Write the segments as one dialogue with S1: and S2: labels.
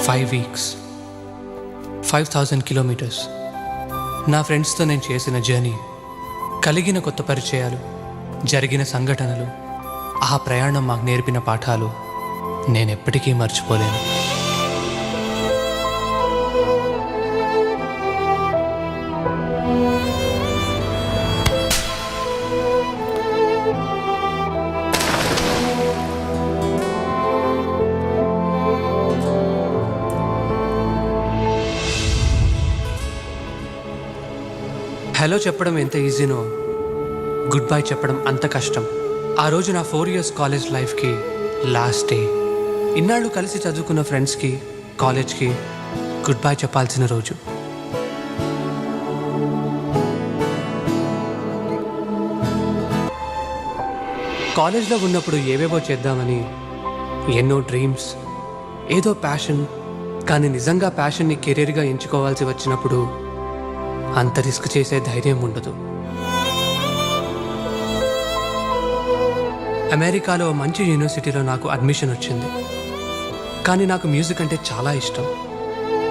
S1: 5 weeks, 5,000 kilometers. నా ఫ్రెండ్స్తో నేను చేసిన జర్నీ, కలిగిన కొత్త పరిచయాలు, జరిగిన సంఘటనలు, ఆ ప్రయాణం మాకు నేర్పిన పాఠాలు నేను ఎప్పటికీ మర్చిపోలేను. హలో చెప్పడం ఎంత ఈజీనో గుడ్ బై చెప్పడం అంత కష్టం. ఆ రోజు నా 4 years కాలేజ్ లైఫ్కి లాస్ట్ డే. ఇన్నాళ్ళు కలిసి చదువుకున్న ఫ్రెండ్స్కి, కాలేజ్కి గుడ్ బై చెప్పాల్సిన రోజు. కాలేజ్లో ఉన్నప్పుడు ఏవేవో చేద్దామని ఎన్నో డ్రీమ్స్, ఏదో ప్యాషన్. కానీ నిజంగా ప్యాషన్ని కెరీర్గా ఎంచుకోవాల్సి వచ్చినప్పుడు అంత రిస్క్ చేసే ధైర్యం ఉండదు. అమెరికాలో మంచి యూనివర్సిటీలో నాకు అడ్మిషన్ వచ్చింది. కానీ నాకు మ్యూజిక్ అంటే చాలా ఇష్టం.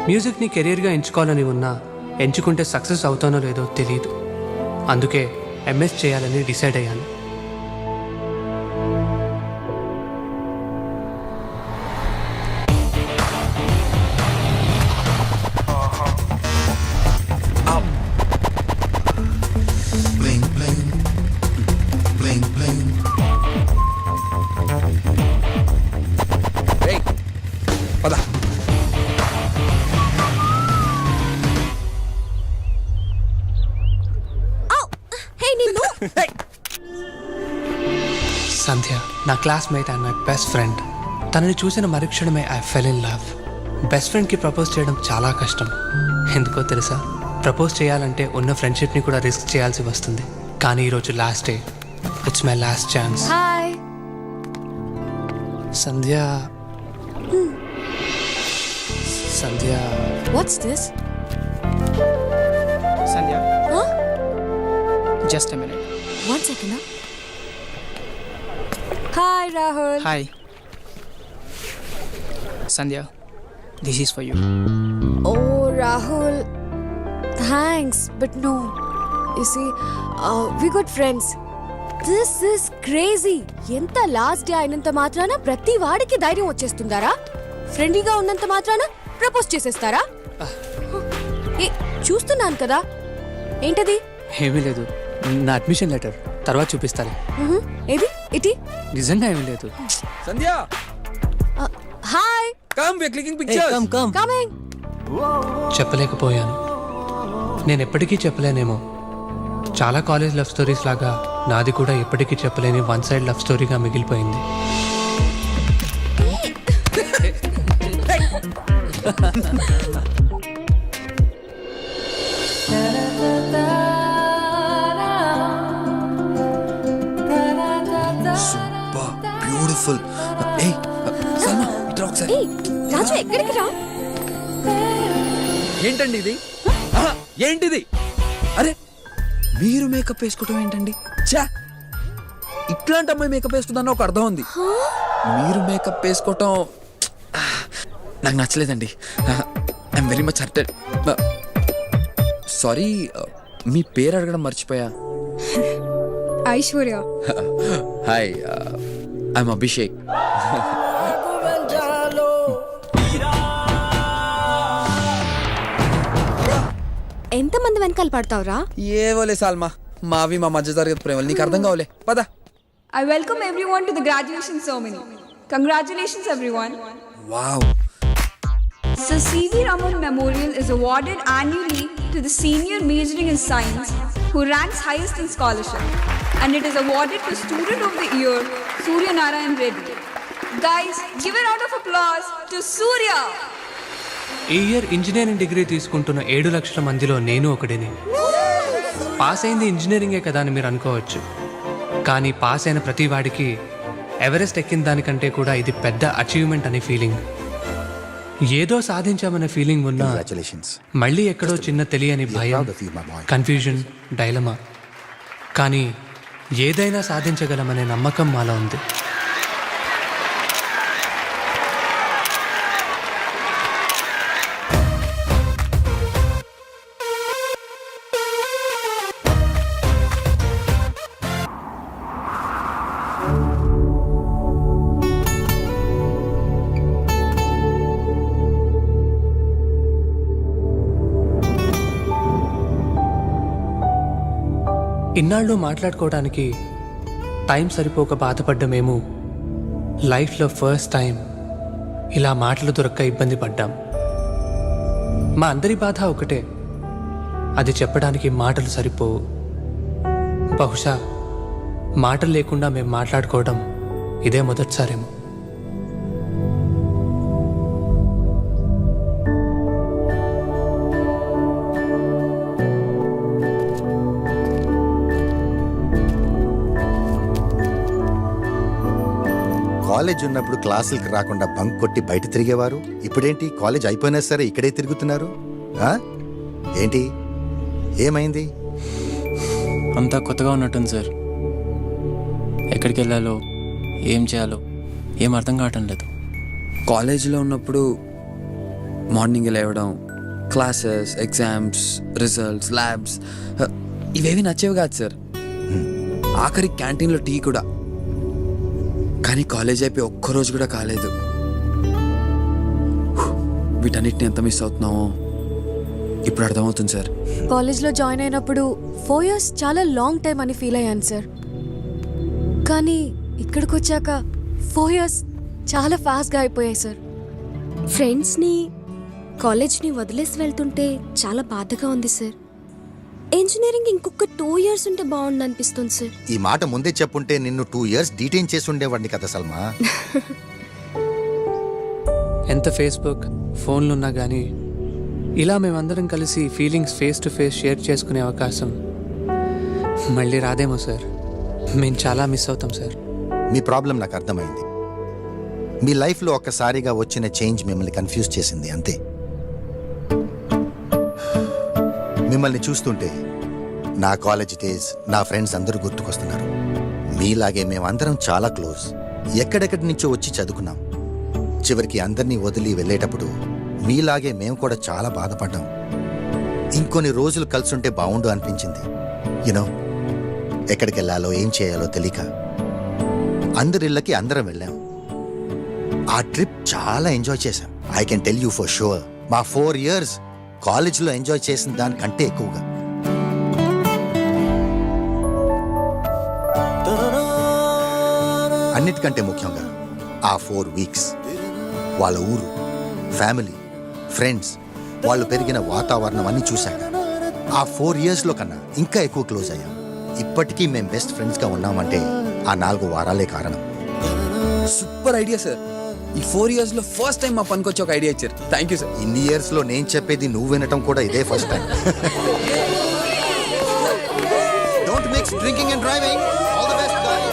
S1: మ్యూజిక్ని కెరీర్గా ఎంచుకోవాలని ఉన్నా ఎంచుకుంటే సక్సెస్ అవుతానో లేదో తెలియదు. అందుకే ఎంఎస్ చేయాలని డిసైడ్ అయ్యాను. సంధ్య నా classmate and my best friend. తనని చూసిన మరుక్షణమే I fell in love. Best ఫ్రెండ్కి ప్రపోజ్ చేయడం చాలా కష్టం. ఎందుకో తెలుసా? ప్రపోజ్ చేయాలంటే ఉన్న ఫ్రెండ్షిప్ని కూడా రిస్క్ చేయాల్సి వస్తుంది. కానీ ఈరోజు last day. It's my last chance.
S2: Hi
S1: Sandhya. Sandhya.
S2: What's this?
S3: Sandhya,
S2: Huh?
S3: just a minute.
S2: 1 second. Hi Rahul.
S3: Hi. Sandhya, this is for you.
S2: Oh Rahul, thanks, but no. You see, we good friends. This is crazy. ఎంత last day అయినంత మాత్రాన ప్రతి వాడికి ధైర్యం వచ్చేస్తుందారా? ఫ్రెండ్లీగా ఉన్నంత మాత్రాన propose చేసేస్తారా? ఏ చూస్తున్నాను కదా, ఏంటది?
S1: ఏమీ లేదు, నా అడ్మిషన్ లెటర్. తర్వాత చూపిస్తాను.
S2: ఏది ఇటీ?
S1: నిజంగా ఏమీ లేదు.
S4: Sandhya,
S2: hi.
S4: come, we are clicking pictures.
S2: Coming.
S1: చెప్పలేకపోయాను. నేను ఎప్పటికీ చెప్పలేనేమో. చాలా కాలేజ్ లవ్ స్టోరీస్ లాగా నాది కూడా ఎప్పటికీ చెప్పలేని వన్ సైడ్ లవ్ స్టోరీగా మిగిలిపోయింది.
S4: Super beautiful. Hey, Salma, ఇట్రా ఒకసారి.
S2: ఏయ్ రాజు, ఎక్కడికి రా?
S4: ఏంటండి ఇది? ఆహా, ఏంటిది? అరే మీరు మేకప్ వేసుకోవటం ఏంటండి? ఛా, ఇట్లాంటి అమ్మాయి మేకప్ వేస్తుందన్న ఒక అర్థం ఉంది. మీరు మేకప్ వేసుకోవటం నాకు నచ్చలేదండి. I'm very much hurted. Sorry, మీ పేరు అడగడం మర్చిపోయా.
S2: ఐశ్వర్య.
S4: Hi, I'm Abhishek.
S2: ఎంతమంది వెనకాల పడతావురా?
S4: ఏవోలే సాల్మా, మావి మా మధ్య తరగతి ప్రేమలు నీకు అర్థం కావలే. పద.
S5: I welcome everyone to the graduation ceremony. Congratulations, everyone.
S4: Wow.
S5: So, C.V. Raman Memorial is awarded annually to the senior majoring in science who ranks highest in scholarship, and it is awarded to Student of the Year, Surya Narayan Reddy. Guys, give a round of applause to Surya.
S1: ఈ year engineering degree తీసుకుంటున్న 7 లక్షల మందిలో నేను ఒకడిని. Pass అయింది ఇంజనీరింగే కదా అని మీరు అనుకోవచ్చు. కానీ పాస్ అయిన ప్రతి వాడికి ఎవరెస్ట్ ఎక్కిన దానికంటే కూడా ఇది పెద్ద అచీవ్మెంట్ అనే ఫీలింగ్. ఏదో సాధించామనే ఫీలింగ్ ఉన్నా మళ్ళీ ఎక్కడో చిన్న తెలియని భయం, కన్ఫ్యూజన్, డైలమా. కానీ ఏదైనా సాధించగలమనే నమ్మకం మాలో ఉంది. ఇన్నాళ్ళు మాట్లాడుకోవడానికి టైం సరిపోక బాధపడ్డ మేము లైఫ్లో ఫస్ట్ టైం ఇలా మాటలు దొరక్క ఇబ్బంది పడ్డాం. మా అందరి బాధ ఒకటే, అది చెప్పడానికి మాటలు సరిపోవు. బహుశా మాటలు లేకుండా మేము మాట్లాడుకోవడం ఇదే మొదటిసారేమో.
S6: కాలేజ్ ఉన్నప్పుడు క్లాసులకు రాకుండా బంక్ కొట్టి బయట తిరిగేవారు. ఇప్పుడేంటి కాలేజ్ అయిపోయినా సరే ఇక్కడే తిరుగుతున్నారు? ఆ? ఏంటి ఏమైంది?
S7: అంతా కొత్తగా ఉన్నట్టుంది సార్. ఎక్కడికి వెళ్ళాలో ఏం చేయాలో ఏం అర్థం కావటం లేదు.
S4: కాలేజీలో ఉన్నప్పుడు మార్నింగ్ లేవడం, క్లాసెస్, ఎగ్జామ్స్, రిజల్ట్స్, ల్యాబ్స్ ఇవేవి నచ్చేవి కాదు సార్. ఆఖరి క్యాంటీన్లో టీ కూడా. కానీ కాలేజ్ అయిపోయి ఒక్కరోజు కూడా కాలేదు. వీటన్నిటిని ఎంత మిస్ అవుతున్నామో ఇప్పుడు అర్థమవుతుంది సార్.
S2: కాలేజ్లో జాయిన్ అయినప్పుడు 4 years చాలా లాంగ్ టైం అని ఫీల్ అయ్యాను సార్. కానీ ఇక్కడికి వచ్చాక 4 years చాలా ఫాస్ట్గా అయిపోయాయి సార్.
S8: ఫ్రెండ్స్ని కాలేజ్ని వదిలేసి వెళ్తుంటే చాలా బాధగా ఉంది సార్. ఇంజనీరింగ్ ఇంకొక 2 years ఉంటే బాగుండు అనిపిస్తుంది సార్.
S6: ఈ మాట ముందే చెప్పుంటే నిన్ను 2 years డీటైన్ చేసి ఉండేవాడిని కదా సల్మా.
S1: ఎంత ఫేస్బుక్, ఫోన్లు ఉన్నా కానీ ఇలా మేమందరం కలిసి feelings face to face share చేసుకునే అవకాశం మళ్ళీ రాదేమో సార్. మేము చాలా మిస్ అవుతాం సార్.
S6: మీ ప్రాబ్లం నాకు అర్థమైంది. మీ లైఫ్లో ఒక్కసారిగా వచ్చిన చేంజ్ మిమ్మల్ని కన్ఫ్యూజ్ చేసింది అంతే. మిమ్మల్ని చూస్తుంటే నా కాలేజ్ డేస్, నా ఫ్రెండ్స్ అందరూ గుర్తుకొస్తున్నారు. మీలాగే మేమందరం చాలా క్లోజ్. ఎక్కడెక్కడి నుంచో వచ్చి చదువుకున్నాం. చివరికి అందరినీ వదిలి వెళ్ళేటప్పుడు మీలాగే మేము కూడా చాలా బాధపడ్డాం. ఇంకొన్ని రోజులు కలిసుంటే బాగుండు అనిపించింది. యూనో, ఎక్కడికి వెళ్ళాలో ఏం చేయాలో తెలియక అందరిళ్ళకి అందరం వెళ్ళాం. ఆ ట్రిప్ చాలా ఎంజాయ్ చేశాం. I can tell you for sure, మా 4 years కాలేజీలో ఎంజాయ్ చేసిన దానికంటే ఎక్కువగా. అన్నిటికంటే ముఖ్యంగా ఆ 4 weeks వాళ్ళ ఊరు, ఫ్యామిలీ, ఫ్రెండ్స్, వాళ్ళు పెరిగిన వాతావరణం అన్ని చూశాక ఆ 4 yearsలో కన్నా ఇంకా ఎక్కువ క్లోజ్ అయ్యాం. ఇప్పటికీ మేము బెస్ట్ ఫ్రెండ్స్గా ఉన్నామంటే ఆ 4 వారాలే కారణం.
S4: Super idea sir. ఈ 4 yearsలో ఫస్ట్ టైం మా పనికి వచ్చి ఒక ఐడియా ఇచ్చారు. Thank you sir.
S6: ఇన్ని ఇయర్స్లో నేను చెప్పేది నువ్వు వినటం కూడా ఇదే first time. Don't mix drinking and driving. All the best guys.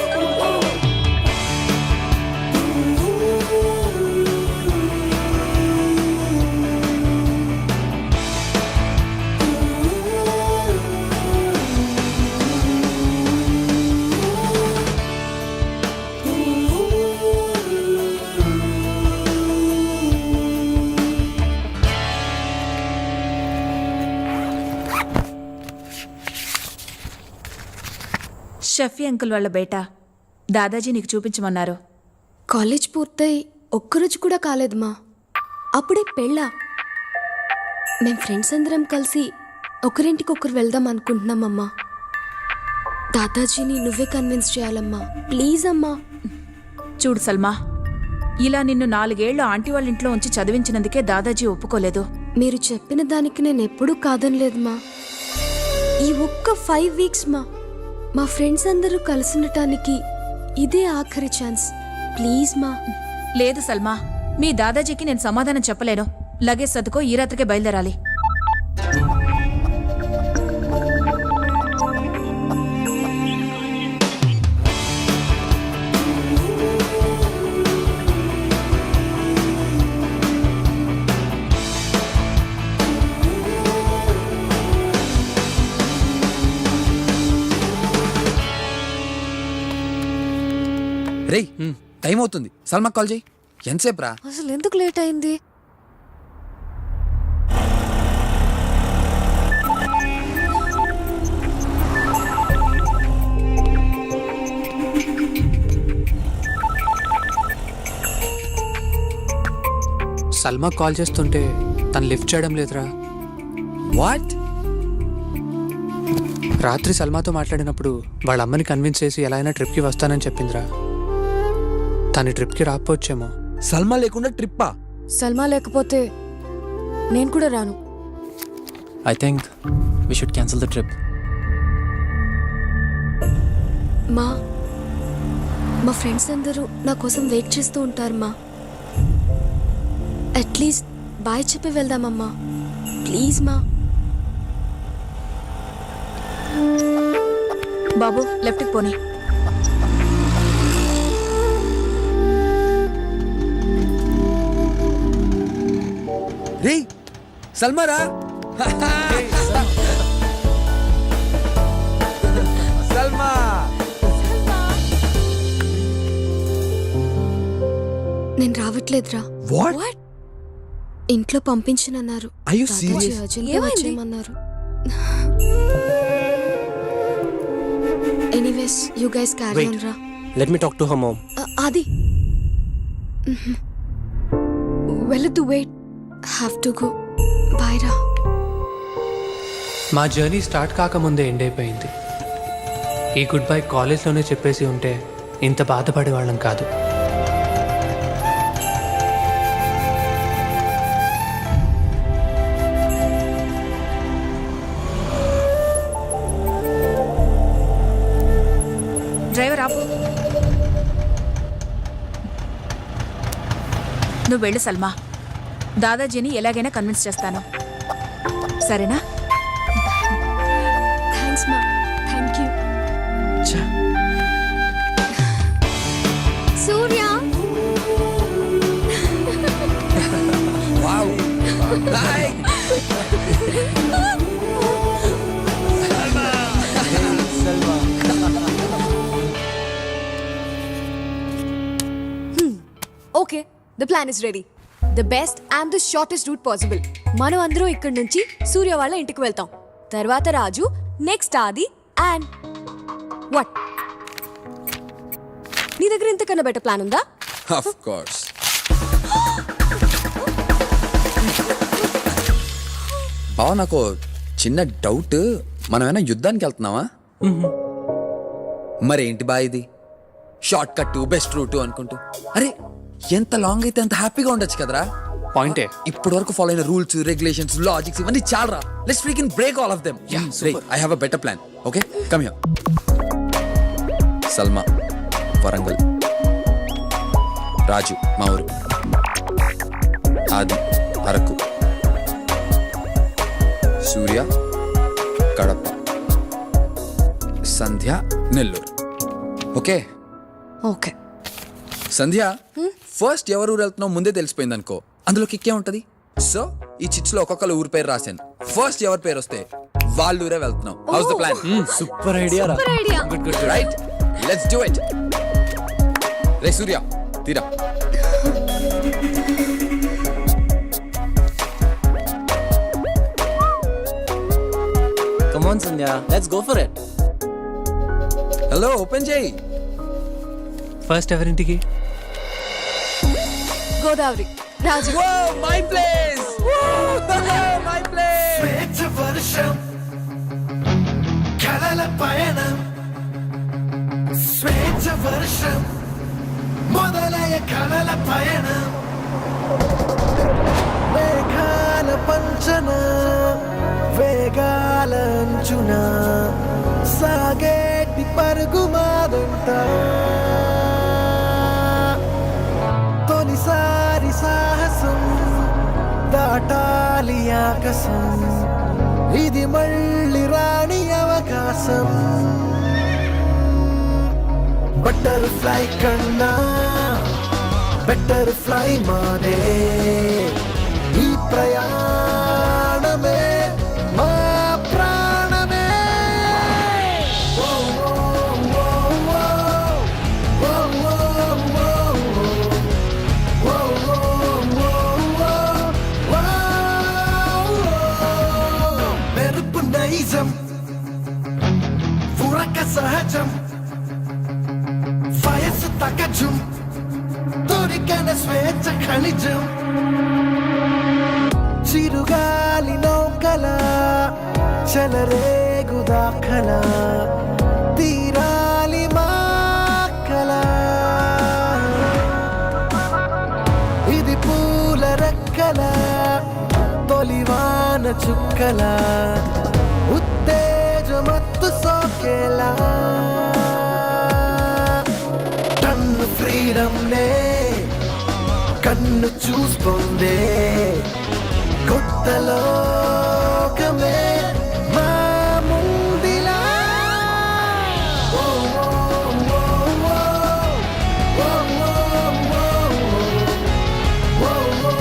S9: Shafi uncle వాళ్ళ బేటా దాదాజీ నీకు చూపించమన్నారు.
S8: కాలేజ్ పూర్తయి ఒక్కరోజు కూడా కాలేదు మా. అప్పుడే పెళ్ళా. మేం ఫ్రెండ్స్ అందరం కలిసి ఒకరింటికొకరు వెళ్దాం అనుకుంటున్నామమ్మా. దాదాజీని నువ్వే కన్విన్స్ చేయాలమ్మా, ప్లీజ్ అమ్మా.
S9: చూడు సల్మా, ఇలా నిన్ను 4 ఏళ్లు ఆంటీ వాళ్ళ ఇంట్లో ఉంచి చదివించినందుకే దాదాజీ ఒప్పుకోలేదు.
S8: మీరు చెప్పిన దానికి నేను ఎప్పుడూ కాదనలేదు మా. ఈ ఒక్క 5 weeks మా ఫ్రెండ్స్ అందరూ కలిసినటానికి ఇదే ఆఖరి ఛాన్స్, ప్లీజ్ మా.
S9: లేదు సల్మా, మీ దాదాజీకి నేను సమాధానం చెప్పలేను. లగేజ్ సర్దుకో, ఈ రాత్రికే బయలుదేరాలి.
S4: రేయ్, టైం అవుతుంది. సల్మా కాల్ చేయి. ఎంతసేపు రా?
S2: అసలు ఎందుకు లేట్ అయింది?
S1: సల్మా కాల్ చేస్తుంటే తను లిఫ్ట్ చేయడం లేదురా.
S4: వాట్?
S1: రాత్రి సల్మాతో మాట్లాడినప్పుడు వాళ్ళ అమ్మని కన్విన్స్ చేసి ఎలా అయినా ట్రిప్కి వస్తానని చెప్పిందిరా. తను ట్రిప్కి రాకపోవచ్చేమో.
S4: సల్మా లేకుండా ట్రిప్పా?
S2: సల్మా లేకపోతే నేను కూడా రాను.
S7: I think we should cancel the trip.
S8: మా ఫ్రెండ్స్ అందరూ నా కోసం వెయిట్ చేస్తూ ఉంటారు మా. అట్లీస్ట్ బాయ్ చెప్పి వెళ్దామమ్మా, ప్లీజ్ మా.
S9: బాబు లెఫ్ట్కి పోనీ.
S4: రే సల్మారా. సల్మా
S8: నేను రావట్లేదురా.
S4: వాట్?
S8: ఇంట్లో పంపించనన్నారు.
S4: Are you
S8: Dadaji
S4: serious?
S8: urgent గా
S2: ఏమైంది?
S8: వచ్చేయమన్నారు. Anyways you guys carry on రా.
S10: Let me talk to her mom.
S8: అది వెళ్ళొద్దు, wait. Have to go. Bye రా.
S1: మా జర్నీ స్టార్ట్ కాకముందే ఎండ్ అయిపోయింది. ఈ గుడ్ బై కాలేజ్లోనే చెప్పేసి ఉంటే ఇంత బాధపడేవాళ్ళం కాదు.
S9: డ్రైవర్ ఆపు. నువ్వు వెళ్ళు సల్మా. దాదాజీని ఎలాగైనా కన్విన్స్ చేస్తాను, సరేనా?
S8: థ్యాంక్స్ మా. Thank you. Surya
S4: wow. Hi.
S2: Okay, the plan is ready. The best and the shortest route possible. మనం అందరం ఇక్కడ నుంచి సూర్య వాళ్ళ ఇంటికి వెళ్తాం. తర్వాత Raju, next Aadi and what? నీ దగ్గర ఇంతకన్నా బెటర్ ప్లాన్ ఉందా?
S4: Of course. బావ, నాకు చిన్న డౌట్. మనమేనా యుద్ధానికి వెళ్తున్నావా? మరేంటి బా ఇది షార్ట్ కట్ బెస్ట్ రూట్ అనుకుంటూ? అరే ఎంత లాంగ్ అయితే అంత హ్యాపీగా ఉండొచ్చు కదరా.
S1: పాయింటే.
S4: ఇప్పటి వరకు ఫాలో అయిన రూల్స్, రెగ్యులేషన్స్, లాజిక్స్ ఇవన్నీ చాలరా. Let's freaking break all of them. I have a better plan. Okay, come here. Salma Warangal, Raju మా ఊరు, Aadi Araku, Surya Kadapa, Sandhya Nellore. Okay
S2: okay.
S4: Sandhya, first ఎవరు ఊరు వెళ్తున్నావు ముందే తెలిసిపోయింది అనుకో, అందులో కిక్కే ఉంటది. సో ఈ చిట్స్ లో ఒక్కొక్కరు ఊరు పేరు రాశాను. ఫస్ట్ ఎవరి పేరు వస్తే వాళ్ళ ఊరే వెళ్తున్నాం. How's the plan?
S10: Super idea రా.
S4: Good good, right, let's do it. రే సూర్య తీరా.
S10: Come on Sandhya, let's go for it.
S4: Hello, open చేయి.
S1: ఫస్ట్ ఎవరింటికి?
S2: Godavari, Raju.
S4: My place, my place.
S11: స్వేచ్ఛ వర్షం, కలల పయనం, స్వేచ్ఛ వర్షం మొదలయ కలల పయనం, మేఘాల పంచన వేగాల అంచున సాగేటి పరుగు మాదంట. తొలిసారి సాహసం దాటాలి ఆకాశం, ఇది మళ్ళీ రాని అవకాశం. బటర్ఫ్లై కన్నా బటర్ఫ్లై మాదే, ఈ ప్రయాణమే మా ప్రాణమే. ఓ ఓ ఓ ఓ, ఓ ఓ ఓ ఓ, మెరుపు నైజం, ఉరక సహజం, వయస్సు తగజం, దొరికన స్వేచ్ఛ ఖనిజం. చిరుగాలి నౌకల చెలరేగు దాఖలా తీరాలి మా కల ఇది పూల రెక్కల తొలివాన చుక్కల ఉత్తేజమత్తు సోకేలా టన్ను ఫ్రీడమ్ నే కన్ను చూస్తోందే కొత్త లోకమే మా ముందిలా ఓ, ఓ, ఓ, ఓ, ఓ, ఓ, ఓ, ఓ,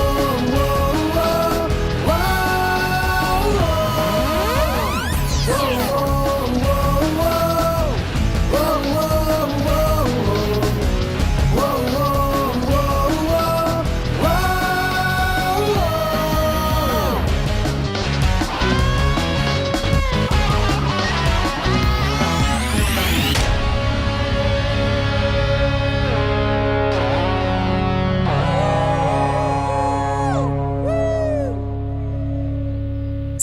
S11: ఓ,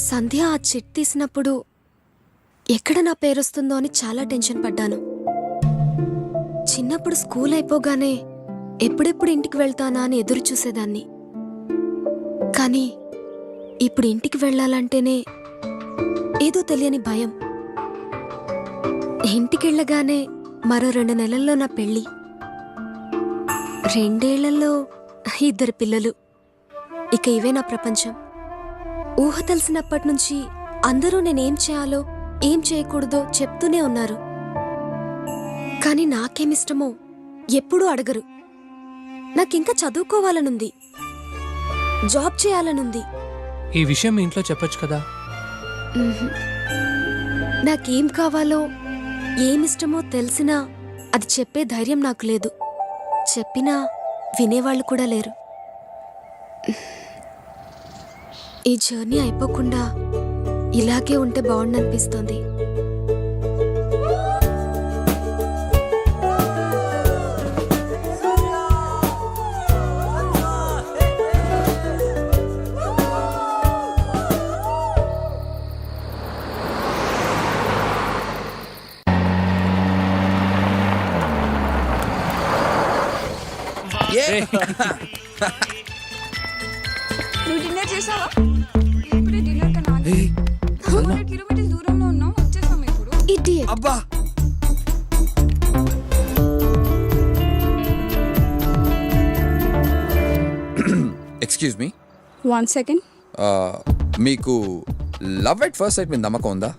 S8: సంధ్య ఆ చిట్ తీసినప్పుడు ఎక్కడ నా పేరొస్తుందో అని చాలా టెన్షన్ పడ్డాను. చిన్నప్పుడు స్కూల్ అయిపోగానే ఎప్పుడెప్పుడు ఇంటికి వెళ్తానా అని ఎదురు చూసేదాన్ని. కానీ ఇప్పుడు ఇంటికి వెళ్ళాలంటేనే ఏదో తెలియని భయం. ఇంటికెళ్ళగానే మరో 2 నెలల్లో నా పెళ్ళి, 2 ఏళ్లలో 2 పిల్లలు. ఇక ఇవే నా ప్రపంచం. ఊహ తెలిసినప్పటి నుంచి అందరూ నేనేం చేయాలో ఏం చేయకూడదో చెప్తూనే ఉన్నారు. కానీ నాకేమిష్టమో ఎప్పుడూ అడగరు. నాకింకా చదువుకోవాలనుంది, జాబ్ చేయాలనుంది.
S1: ఈ విషయం మీ ఇంట్లో చెప్పొచ్చు కదా.
S8: నాకేం కావాలో ఏమిష్టమో తెలిసినా అది చెప్పే ధైర్యం నాకు లేదు. చెప్పినా వినేవాళ్ళు కూడా లేరు. ఈ జర్నీ అయిపోకుండా ఇలాగే ఉంటే బాగుండనిపిస్తుంది.
S5: నువ్వు డిన్నర్ చేసావా? ఇప్పుడే డిన్నర్ కన్నా 200 కిలోమీటర్స్ దూరంలో ఉన్నాం, వచ్చేసాం ఇప్పుడు.
S8: Idiot.
S4: అబ్బా ఎక్స్క్యూజ్ మీ,
S5: 1 second.
S4: మీకు లవ్ ఎట్ ఫస్ట్ సైట్ మీద నమ్మకం ఉందా?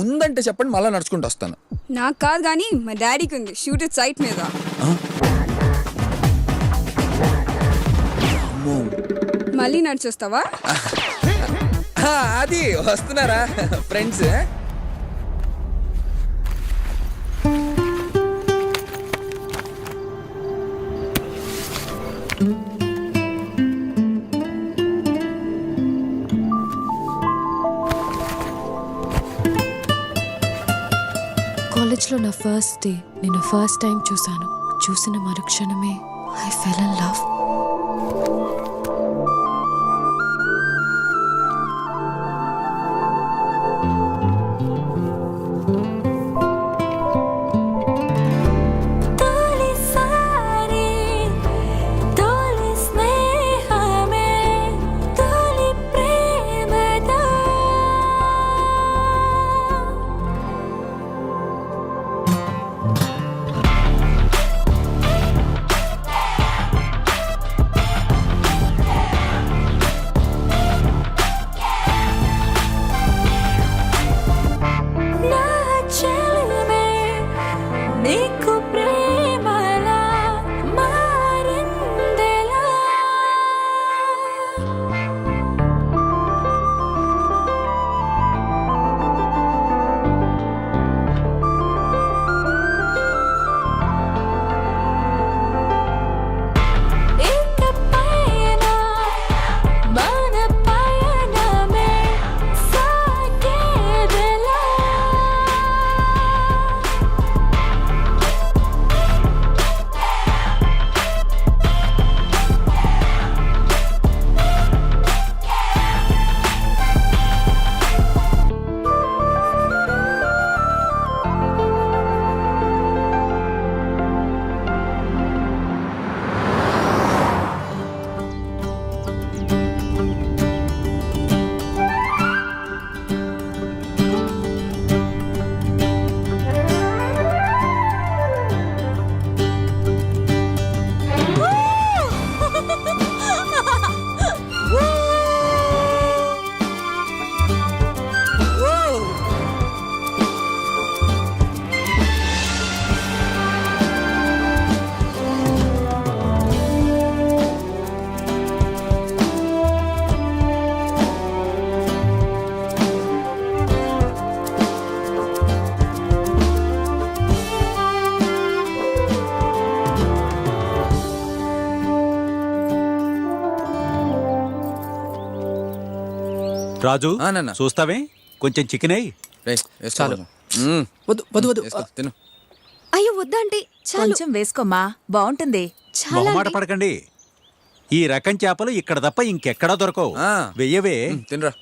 S4: ఉందంటే చెప్పండి, మళ్ళీ నడుచుకుంటూ వస్తాను.
S5: నాకు కాదు కానీ మా డాడీకి ఉంది. షూట్ ఇట్ సైట్ మీద. మళ్ళీ నడిచొస్తావా?
S4: అది వస్తున్నారా ఫ్రెండ్స్?
S2: కాలేజ్లో నా ఫస్ట్ డే నేను ఫస్ట్ టైం చూశాను. చూసిన మరుక్షణమే ఐ ఫెల్ ఇన్ లవ్.
S12: రాజు
S4: ఆ, నాన్న.
S12: చూస్తావే కొంచెం చికెన్ అయ్యి.
S4: రేయ్, వేసుకో
S1: చాలు.
S4: కొంచెం. వద్దు వద్దు వద్దు వేసుకో, తిను.
S8: అయ్యో వద్దంటే చాలు
S9: కొంచెం వేసుకోమ్మా, బాగుంటుంది.
S8: చాలా
S12: మొహమాట
S8: ఆంటీ.
S12: పడకండి. ఈ రకం చేపలు ఇక్కడ తప్ప ఇంకెక్కడా దొరకవు.
S4: ఆ.
S12: వెయ్యవే.
S4: తినరా.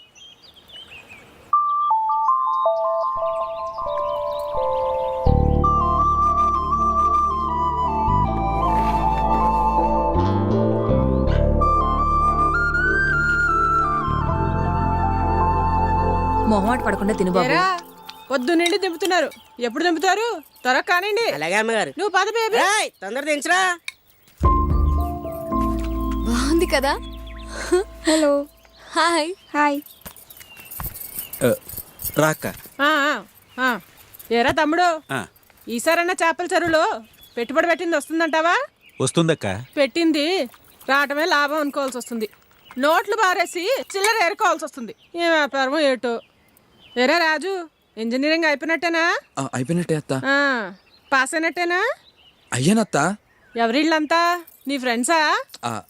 S9: మొహమాట పడకుండా తిను బాబు.
S13: పొద్దు నుండి దింపుతున్నారు, ఎప్పుడు దింపుతారు? త్వరగా కానివ్వండి.
S10: అలాగే అమ్మగారు.
S13: నువ్వు పద బేబీ.
S10: తొందర దించరా.
S2: బాగుంది కదా. Hello, hi.
S5: Hi.
S12: రాక్క.
S13: ఏరా తమ్ముడు,
S12: ఆ.
S13: ఈసారన్నా చేపల చెరువులో పెట్టుబడి పెట్టింది వస్తుందంటావా?
S12: వస్తుందక్క.
S13: పెట్టింది రావటమే లాభం అనుకోవాల్సి వస్తుంది. నోట్లు బారేసి చిల్లర ఏరుకోవాల్సి వస్తుంది. ఏ వ్యాపారం ఏటో. ఏరా రాజు, ఇంజనీరింగ్ అయిపోయినట్టేనా?
S4: అయిపోయినట్టే అత్త.
S13: ఆ, పాస్ అయినట్టేనా?
S4: అయ్యానత్త.
S13: ఎవరిళ్ళంతా నీ ఫ్రెండ్సా?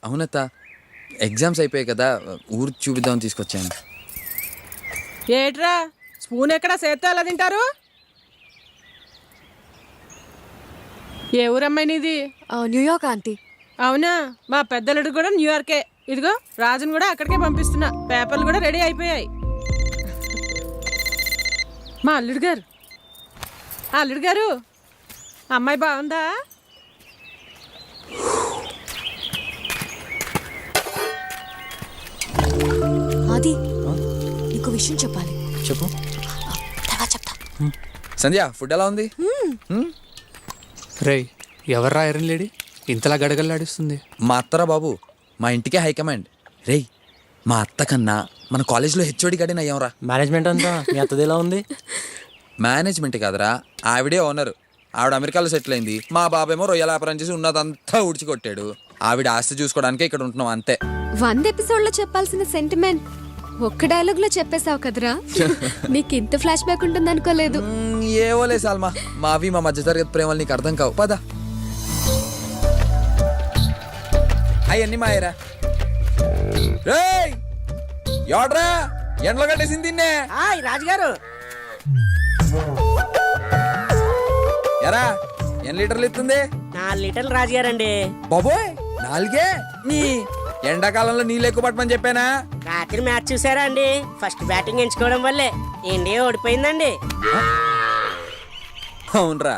S4: అవునత్త, ఎగ్జామ్స్ అయిపోయాయి కదా, ఊరు చూపిద్దామని తీసుకొచ్చాను.
S13: ఏట్రా స్పూన్ ఎక్కడ చేత్తో ఎలా తింటారు? ఏ ఊరమ్మాయి నీది?
S2: New York aunty.
S13: అవునా, మా పెద్దలుడు కూడా న్యూయార్కే. ఇదిగో రాజును కూడా అక్కడికే పంపిస్తున్నా. పేపర్లు కూడా రెడీ అయిపోయాయి. మా అల్లుడు గారు, అల్లుడు గారు, అమ్మాయి బాగుందా?
S2: అది నీకు విషయం చెప్పాలి.
S7: చెప్పు.
S2: తర్వాత చెప్తా.
S4: సంధ్య, ఫుడ్ ఎలా ఉంది?
S1: రేయ్, ఎవర్రా ఐరన్ లేడీ ఇంతలా గడగల్లాడిస్తుంది?
S4: మా అత్తరా బాబు, మా ఇంటికే హైకమాండ్. రేయ్, మా అత్త కన్నా మన కాలేజ్లో హెచ్ఓడి గడిని అయ్యాంరా.
S7: మేనేజ్మెంట్ అంతా మీ అత్తది ఎలా ఉంది?
S4: మేనేజ్మెంట్ కాదురా, ఆవిడే ఓనర్. ఆవిడ అమెరికాలో సెటిల్ అయింది. మా బాబేమో రొయ్యల వ్యాపారం చేసి ఉన్నదంతా ఊడ్చికొట్టాడు. ఆవిడ ఆస్తి చూసుకోవడానికే ఇక్కడ ఉంటున్నాం అంతే.
S8: 100 ఎపిసోడ్లో చెప్పాల్సిన సెంటిమెంట్ ఒక్క డైలాగ్ లో చెప్పేశావు కదరా. నీకు ఇంత ఫ్లాష్ బ్యాక్ ఉంటుంది అనుకోలేదు.
S4: ఏవోలే సాల్మా, మావి మా మధ్య తరగతి ప్రేమలు నీకు అర్థం కావు. పద. అవన్నీ మాయరా. రేయ్, ఎవడ్రా ఎండలో కట్టేసింది తిన్నే?
S10: రాజుగారు.
S4: ఎరా, ఎన్ని లీటర్లు ఇస్తుంది?
S10: 4 లీటర్లు రాజుగారండి.
S4: బాబోయ్, 4? నీ ఎండాకాలంలో నీళ్ళు ఎక్కువ పట్టమని చెప్పానా?
S10: రాత్రి మ్యాచ్ చూసారా అండి? ఫస్ట్ బ్యాటింగ్ ఎంచుకోవడం వల్లే ఇండియా ఓడిపోయిందండి.
S4: అవునరా,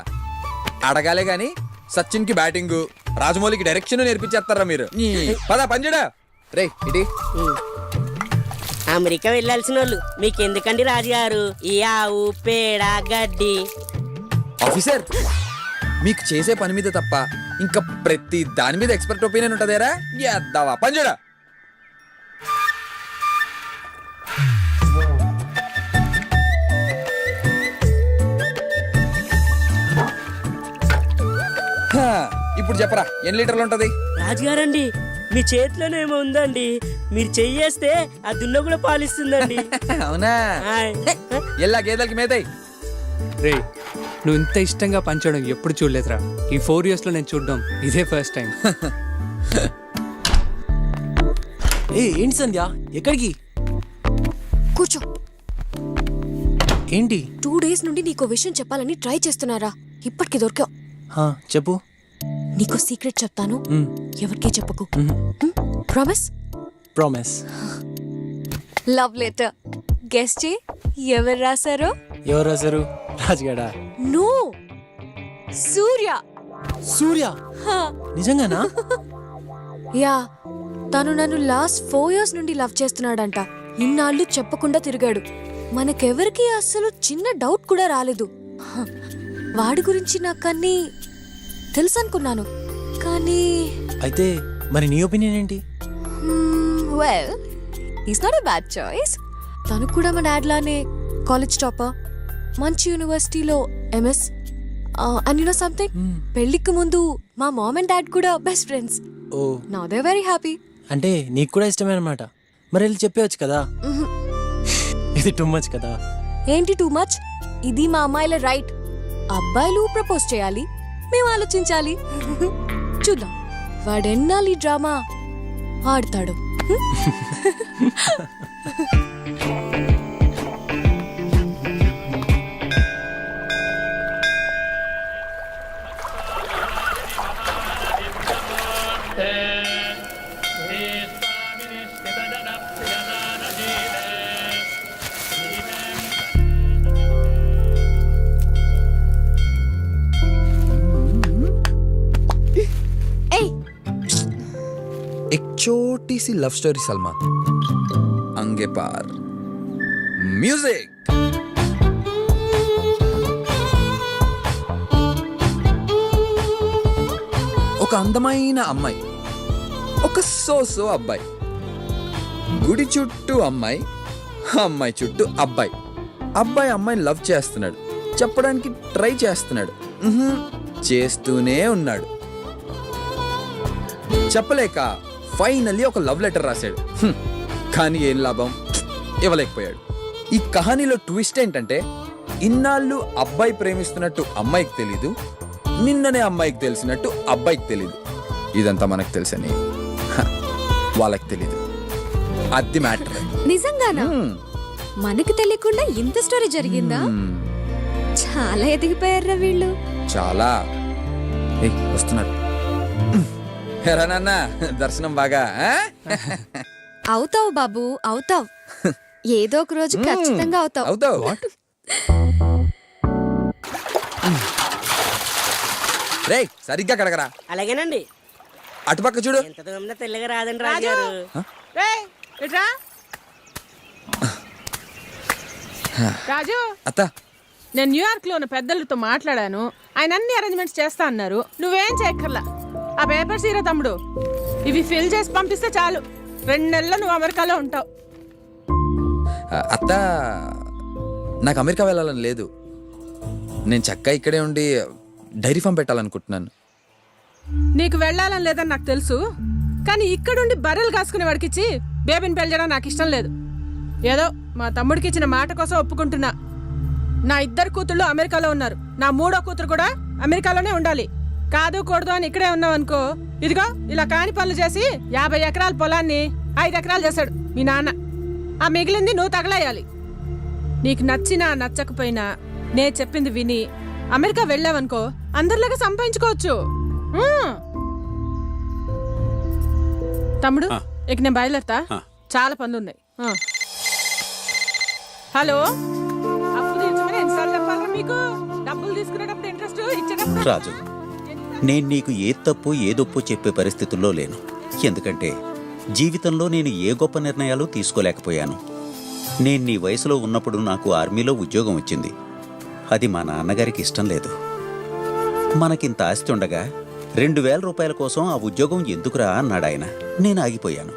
S4: అడగాలే గాని సచిన్ కి బ్యాటింగ్, రాజమౌళికి డైరెక్షన్ నేర్పించేస్తారా మీరు? పద పంజడా. రే ఇటీ.
S10: అమెరికా వెళ్ళాల్సిన వాళ్ళు మీకెందుకండి రాజుగారు ఈ ఆవు పేడ గడ్డి?
S4: ఆఫీసర్, మీకు చేసే పని మీద తప్ప ఇంకా ప్రతి దాని మీద ఎక్స్పర్ట్ ఒపీనియన్ ఉంటదేరా? ఎద్దావా పంజడా. ఇప్పుడు చెప్పరా, ఎన్ని లీటర్లు ఉంటది?
S10: రాజుగారండి, మీ చేతిలోనేమో ఉందండి. మీరు చెయ్యేస్తే ఆ దున్న కూడా పాలిస్తుందండి.
S4: అవునా? ఎల్లా గేదెలకి మేతాయి.
S1: రే, నువ్వు ఇంత ఇష్టంగా పంచడం ఎప్పుడు చూడలేదురా. ఈ 4 years లో నేను చూడడం ఇదే ఫస్ట్ టైం.
S7: ఏంటి సంధ్య, ఎక్కడికి?
S2: కూర్చో.
S7: ఏంటి?
S2: 2 days నుండి నీకు విషయం చెప్పాలని ట్రై చేస్తున్నారా, ఇప్పటికి దొరికావు.
S7: చెప్పు.
S2: నీకు సీక్రెట్ చెప్తాను, ఎవరికీ చెప్పకు. Promise?
S7: Promise.
S2: Love letter. Guess చే ఎవరు రాశారో?
S7: ఎవరు రాశారు? రాజుగాడా?
S2: నో, సూర్య.
S7: సూర్య? నిజంగానా?
S2: యా, తను నన్ను లాస్ట్ 4 years నుండి లవ్ చేస్తున్నాడంట. ఇన్నాళ్ళు చెప్పకుండా తిరిగాడు. మనకెవరికి అసలు చిన్న డౌట్ కూడా రాలేదు. వాడి గురించి నాకన్నీ తెలుసు అనుకున్నాను, కానీ
S7: అయితే మరి నీ ఒపీనియన్ ఏంటి?
S2: Well, is not a bad choice. తను కూడా మా డాడ్ లానే కాలేజ్ టాపర్, మంచి యూనివర్సిటీలో MS. And you know something, పెళ్లికి ముందు మా మామ్ అండ్ డాడ్ కూడా best friends.
S7: Oh,
S2: now they very happy.
S7: అంటే నీకు కూడా ఇష్టమే అనమాట. మరి వెళ్ళి చెప్పేవచ్చు కదా. ఇది టూ మచ్ కదా.
S2: ఏంటి టూ మచ్? ఇది మా అమ్మాయిల రైట్. అబ్బాయిలు ప్రపోజ్ చేయాలి, మేము ఆలోచించాలి. చూద్దాం వాడెన్నాళ్ళు ఈ డ్రామా ఆడతాడు.
S4: एक छोटी सी लव स्टोरी सलमा अंगे पार म्यूजिक ఒక అందమైన అమ్మాయి ఒక సోసో అబ్బాయి గుడి చుట్టూ అమ్మాయి అమ్మాయి చుట్టూ అబ్బాయి అబ్బాయి అమ్మాయిని లవ్ చేస్తున్నాడు చెప్పడానికి ట్రై చేస్తున్నాడు చేస్తూనే ఉన్నాడు చెప్పలేక ఫైనల్లీ ఒక లవ్ లెటర్ రాశాడు కానీ ఏం లాభం ఇవ్వలేకపోయాడు ఈ కహానీలో ట్విస్ట్ ఏంటంటే ఇన్నాళ్ళు అబ్బాయి ప్రేమిస్తున్నట్టు అమ్మాయికి తెలీదు నిన్ననే అమ్మాయికి తెలిసినట్టు అబ్బాయికి తెలీదు ఇదంతా మనకు తెలుసని వాళ్ళకి తెలీదు అది మ్యాటర్
S2: నిజంగానా మనకు తెలియకుండా ఇంత స్టోరీ జరిగిందా చాలా ఎదిగిపోయారా వీళ్ళు
S4: చాలా వస్తున్నారు ఎరా నాన్న దర్శనం బాగా
S2: అవుతావు బాబు అవుతావు ఏదో ఒక రోజు ఖచ్చితంగా అవుతావు
S4: అవుతావు రే సరిగ్గా కడగరా
S10: అలాగేనండి.
S4: అటుపక్క చూడు
S10: ఎంత దూరం తెల్లగా రాదండి రాజు.
S13: రేయ్, ఇట్రా. రాజు
S4: అత్త
S13: నేను న్యూయార్క్ లో ఉన్న పెద్దలతో మాట్లాడాను. ఆయన అన్ని అరేంజ్మెంట్స్ చేస్తా అన్నారు. నువ్వేం చేయక్కర్లా. ఆ పేపర్స్ ఇరా తమ్ముడు, ఇవి ఫిల్ చేసి పంపిస్తే చాలు. 2 నెలల్లో నువ్వు అమెరికాలో ఉంటావు.
S4: అత్త నాకు అమెరికా వెళ్ళాలని లేదు. నేను చక్కగా ఇక్కడే ఉండి డైరీ ఫామ్ పెట్టాలనుకుంటున్నాను.
S13: నీకు వెళ్ళాలని లేదని నాకు తెలుసు, కానీ ఇక్కడుండి బర్రెలు కాసుకునే వాడికిచ్చి బేబీని పెళ్లి చేయడం నాకు ఇష్టం లేదు. ఏదో మా తమ్ముడికి ఇచ్చిన మాట కోసం ఒప్పుకుంటున్నా. నా 2 కూతుళ్ళు అమెరికాలో ఉన్నారు. నా 3వ కూతురు కూడా అమెరికాలోనే ఉండాలి. కాదు కూడదు అని ఇక్కడే ఉన్నావు అనుకో, ఇదిగో ఇలా కాని పనులు చేసి 50 ఎకరాల పొలాన్ని 5 ఎకరాలు చేశాడు మీ నాన్న. ఆ మిగిలింది నువ్వు తగలేయాలి. నీకు నచ్చినా నచ్చకపోయినా నే చెప్పింది విని అమెరికా వెళ్ళావనుకో, అందరిలాగా సంపాదించుకోవచ్చు. తమ్ముడు ఇక నేను బయలుదేరతా, చాలా పనులు ఉన్నాయి. హలో, అప్పు తీర్చమని ఎన్నిసార్లు చెప్పాలరా మీకు? డబ్బులు తీసుకునేటప్పుడు ఇంట్రెస్ట్ ఇచ్చేటప్పుడు.
S12: రాజు, నేను నీకు ఏ తప్పు ఏదొప్పు చెప్పే పరిస్థితుల్లో లేను. ఎందుకంటే జీవితంలో నేను ఏ గొప్ప నిర్ణయాలు తీసుకోలేకపోయాను. నేను నీ వయసులో ఉన్నప్పుడు నాకు ఆర్మీలో ఉద్యోగం వచ్చింది. అది మా నాన్నగారికి ఇష్టం లేదు. మనకింత ఆస్తి ఉండగా 2000 రూపాయల కోసం ఆ ఉద్యోగం ఎందుకురా అన్నాడు ఆయన. నేను ఆగిపోయాను.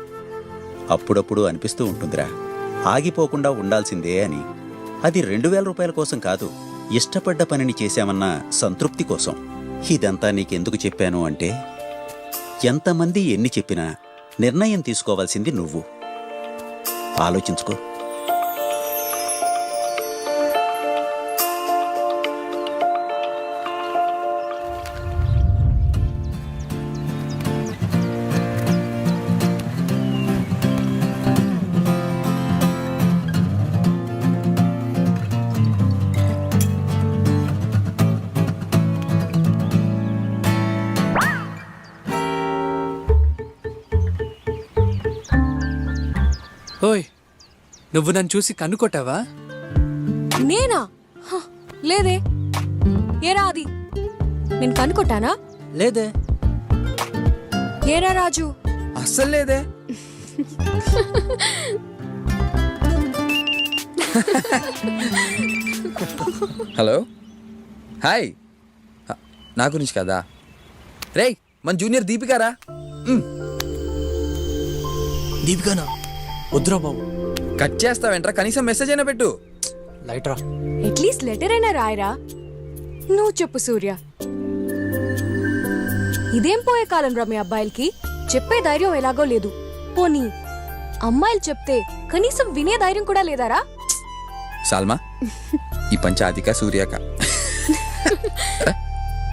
S12: అప్పుడప్పుడు అనిపిస్తూ ఉంటుందిరా, ఆగిపోకుండా ఉండాల్సిందే అని. అది 2000 రూపాయల కోసం కాదు, ఇష్టపడ్డ పనిని చేశామన్న సంతృప్తి కోసం. ఇదంతా నీకెందుకు చెప్పాను అంటే, ఎంతమంది ఎన్ని చెప్పినా నిర్ణయం తీసుకోవాల్సింది నువ్వు. ఆలోచించుకో.
S1: ఓయ్, నువ్వు నన్ను చూసి కన్నుకొట్టావా?
S2: నేనా? లేదే. ఏరా అది, నేను కనుకొట్టానా?
S4: లేదే.
S2: ఏరా రాజు?
S4: అస్సలు లేదే. Hello, hi. నా గురించి కదా. రేయ్, మన జూనియర్ దీపికారా?
S3: దీపికానా? వద్దురా బాబు.
S4: కట్ చేస్తావేంట్రా? కనీసం మెసేజ్ అయినా పెట్టు.
S3: లైట్రా.
S2: అట్లీస్ట్ లెటర్ అయినా రాయరా. నువ్వు చెప్పు సూర్య, ఇదేం పోయే కాలం రా మీ అబ్బాయిలకి? చెప్పే ధైర్యం ఎలాగో లేదు. పోనీ అమ్మాయిలు చెప్తే కనీసం వినే ధైర్యం కూడా లేదారా?
S4: సాల్మా, ఈ పంచాదిక సూర్యక.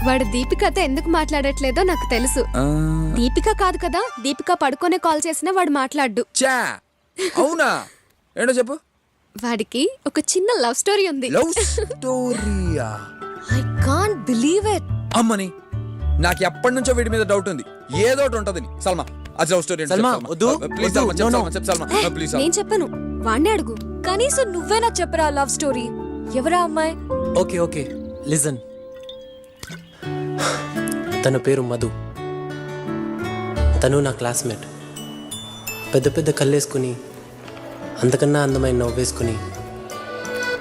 S8: వాడు దీపికతో ఎందుకు మాట్లాడట్లేదో నాకు తెలుసు. దీపిక కాదు కదా, దీపిక పడుకోనే కాల్ చేసినా వాడు మాట్లాడ్డు.
S4: చా, అవునా? ఏంటో చెప్పు.
S8: వాడికి ఒక చిన్న లవ్ స్టోరీ ఉంది.
S4: లవ్ స్టోరీయా?
S2: I can't believe it.
S4: అమ్మని, నాకు ఎప్పటి నుంచో వీడి మీద డౌట్ ఉంది. ఏదో ఒకటి ఉంటది. సల్మా, అది లవ్ స్టోరీ.
S3: సల్మా, వద్దు.
S4: ప్లీజ్ సల్మా, చెప్పు సల్మా, చెప్పు సల్మా, ప్లీజ్
S2: నేను చెప్పను, వాణ్ణి అడుగు. కనీసం నువ్వేనా చెప్పరా లవ్ స్టోరీ. ఎవరా అమ్మాయి?
S3: Okay okay listen. తన పేరు మధు. తను నా క్లాస్మేట్. పెద్ద పెద్ద కళ్ళేసుకుని, అంతకన్నా అందమైన నవ్వేసుకుని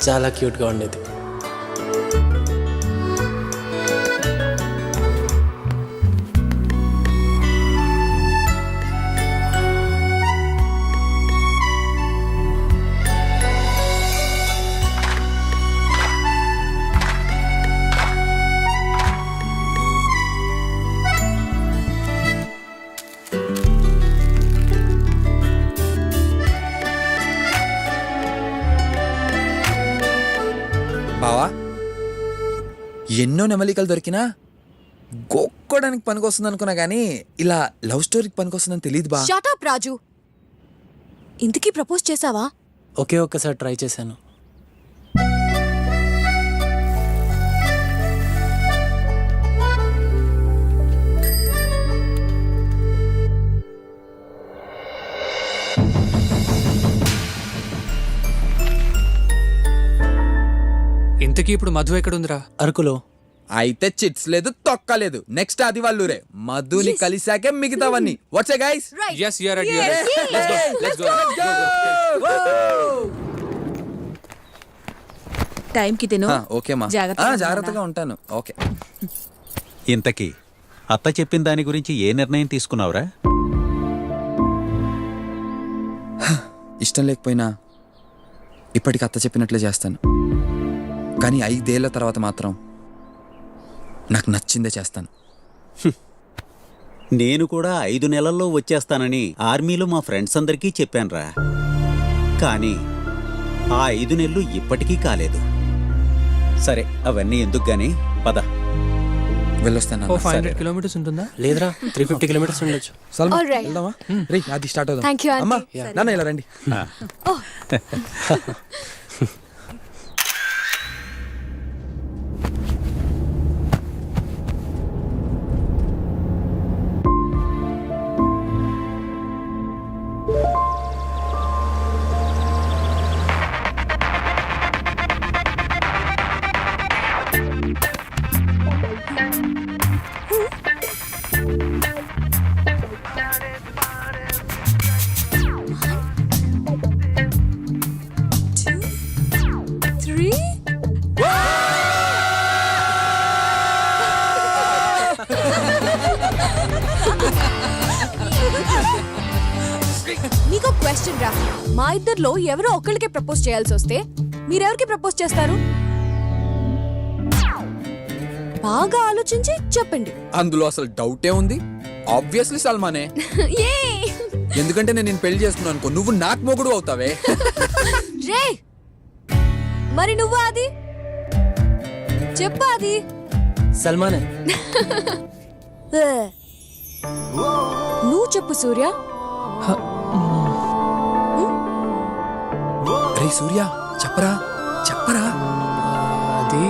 S3: చాలా క్యూట్గా ఉండేది.
S4: బావా, ఎన్నో నెమలికలు దొరికినా గోక్కోడానికి పనికొస్తుంది అనుకున్నా కానీ ఇలా లవ్ స్టోరీకి పనికొస్తుందని తెలియదు బా.
S2: షట్ అప్ రాజు. ఇంతకీ ప్రపోజ్ చేసావా?
S3: ఒకే ఒక్కసారి ట్రై చేశాను.
S1: ఇంతకీ ఇప్పుడు మధు ఎక్కడుందిరా?
S3: అరకులో.
S4: అయితే చిట్స్ లేదు, తొక్క లేదు. నెక్స్ట్ అది వాళ్ళూరే. మధుని కలిసాకే మిగతావన్నీ. What's guys?
S1: yes you are ready, you are ready. let's go
S9: టైంకి తిను.
S4: ఓకే మా,
S9: జాగ్రత్తగా
S4: జాగ్రత్తగా ఉంటాను. ఓకే.
S12: ఇంతకీ అత్త చెప్పిన దాని గురించి ఏ నిర్ణయం తీసుకున్నావురా?
S4: ఇష్టం లేకపోయినా ఇప్పటికి అత్త చెప్పినట్లే చేస్తాను. కానీ 5 ఏళ్ల తర్వాత మాత్రం నాకు నచ్చిందే చేస్తాను.
S12: నేను కూడా 5 నెలల్లో వచ్చేస్తానని ఆర్మీలో మా ఫ్రెండ్స్ అందరికీ చెప్పానురా. కానీ ఆ 5 నెలలు ఇప్పటికీ కాలేదు. సరే, అవన్నీ ఎందుకు గాని, పద.
S4: వెళ్ళొస్తాను.
S1: 500 కిలోమీటర్స్ ఉంటుందా?
S3: లేదురా, 350 కిలోమీటర్స్ ఉండొచ్చు.
S4: సల్మా,
S2: Alright.
S4: వెళ్దామా? రే, అది స్టార్ట్ అవుదాం.
S2: Thank you, auntie.
S4: అమ్మా, నాన్న ఇలా రండి.
S2: నీకు క్వశ్చన్ రా. మా ఇద్దర్లో ఎవరో ఒకళ్ళకే ప్రపోజ్ చేయాల్సి వస్తే మీరెవరికి ప్రపోజ్ చేస్తారు? బాగా ఆలోచించి చెప్పండి.
S4: అందులో అసలు డౌటే ఉంది. ఆబ్వియస్లీ సల్మానే. ఎందుకంటే నేను పెళ్లి చేసుకున్నాను అనుకో, నువ్వు నాకు మొగుడు అవుతావే.
S2: రే, మరి నువ్వు అది చెప్పు. అది
S3: సల్మానే.
S2: నువ్వు చెప్పు సూర్య.
S4: రే సూర్య, చెప్పరా చెప్పరా.
S1: అది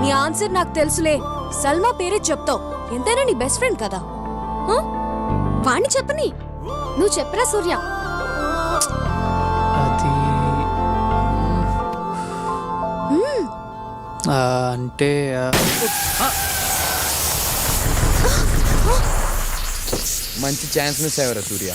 S2: నీ ఆన్సర్ నాకు తెలుసులే. సల్మా పేరే చెప్తావు. ఎంతైనా నీ బెస్ట్ ఫ్రెండ్ కదా.
S8: వాణ్ణి చెప్పని. నువ్వు చెప్పరా సూర్య.
S1: అది అంటే
S4: మంచి ఛాన్స్ మిస్ అయ్యారా సూర్య.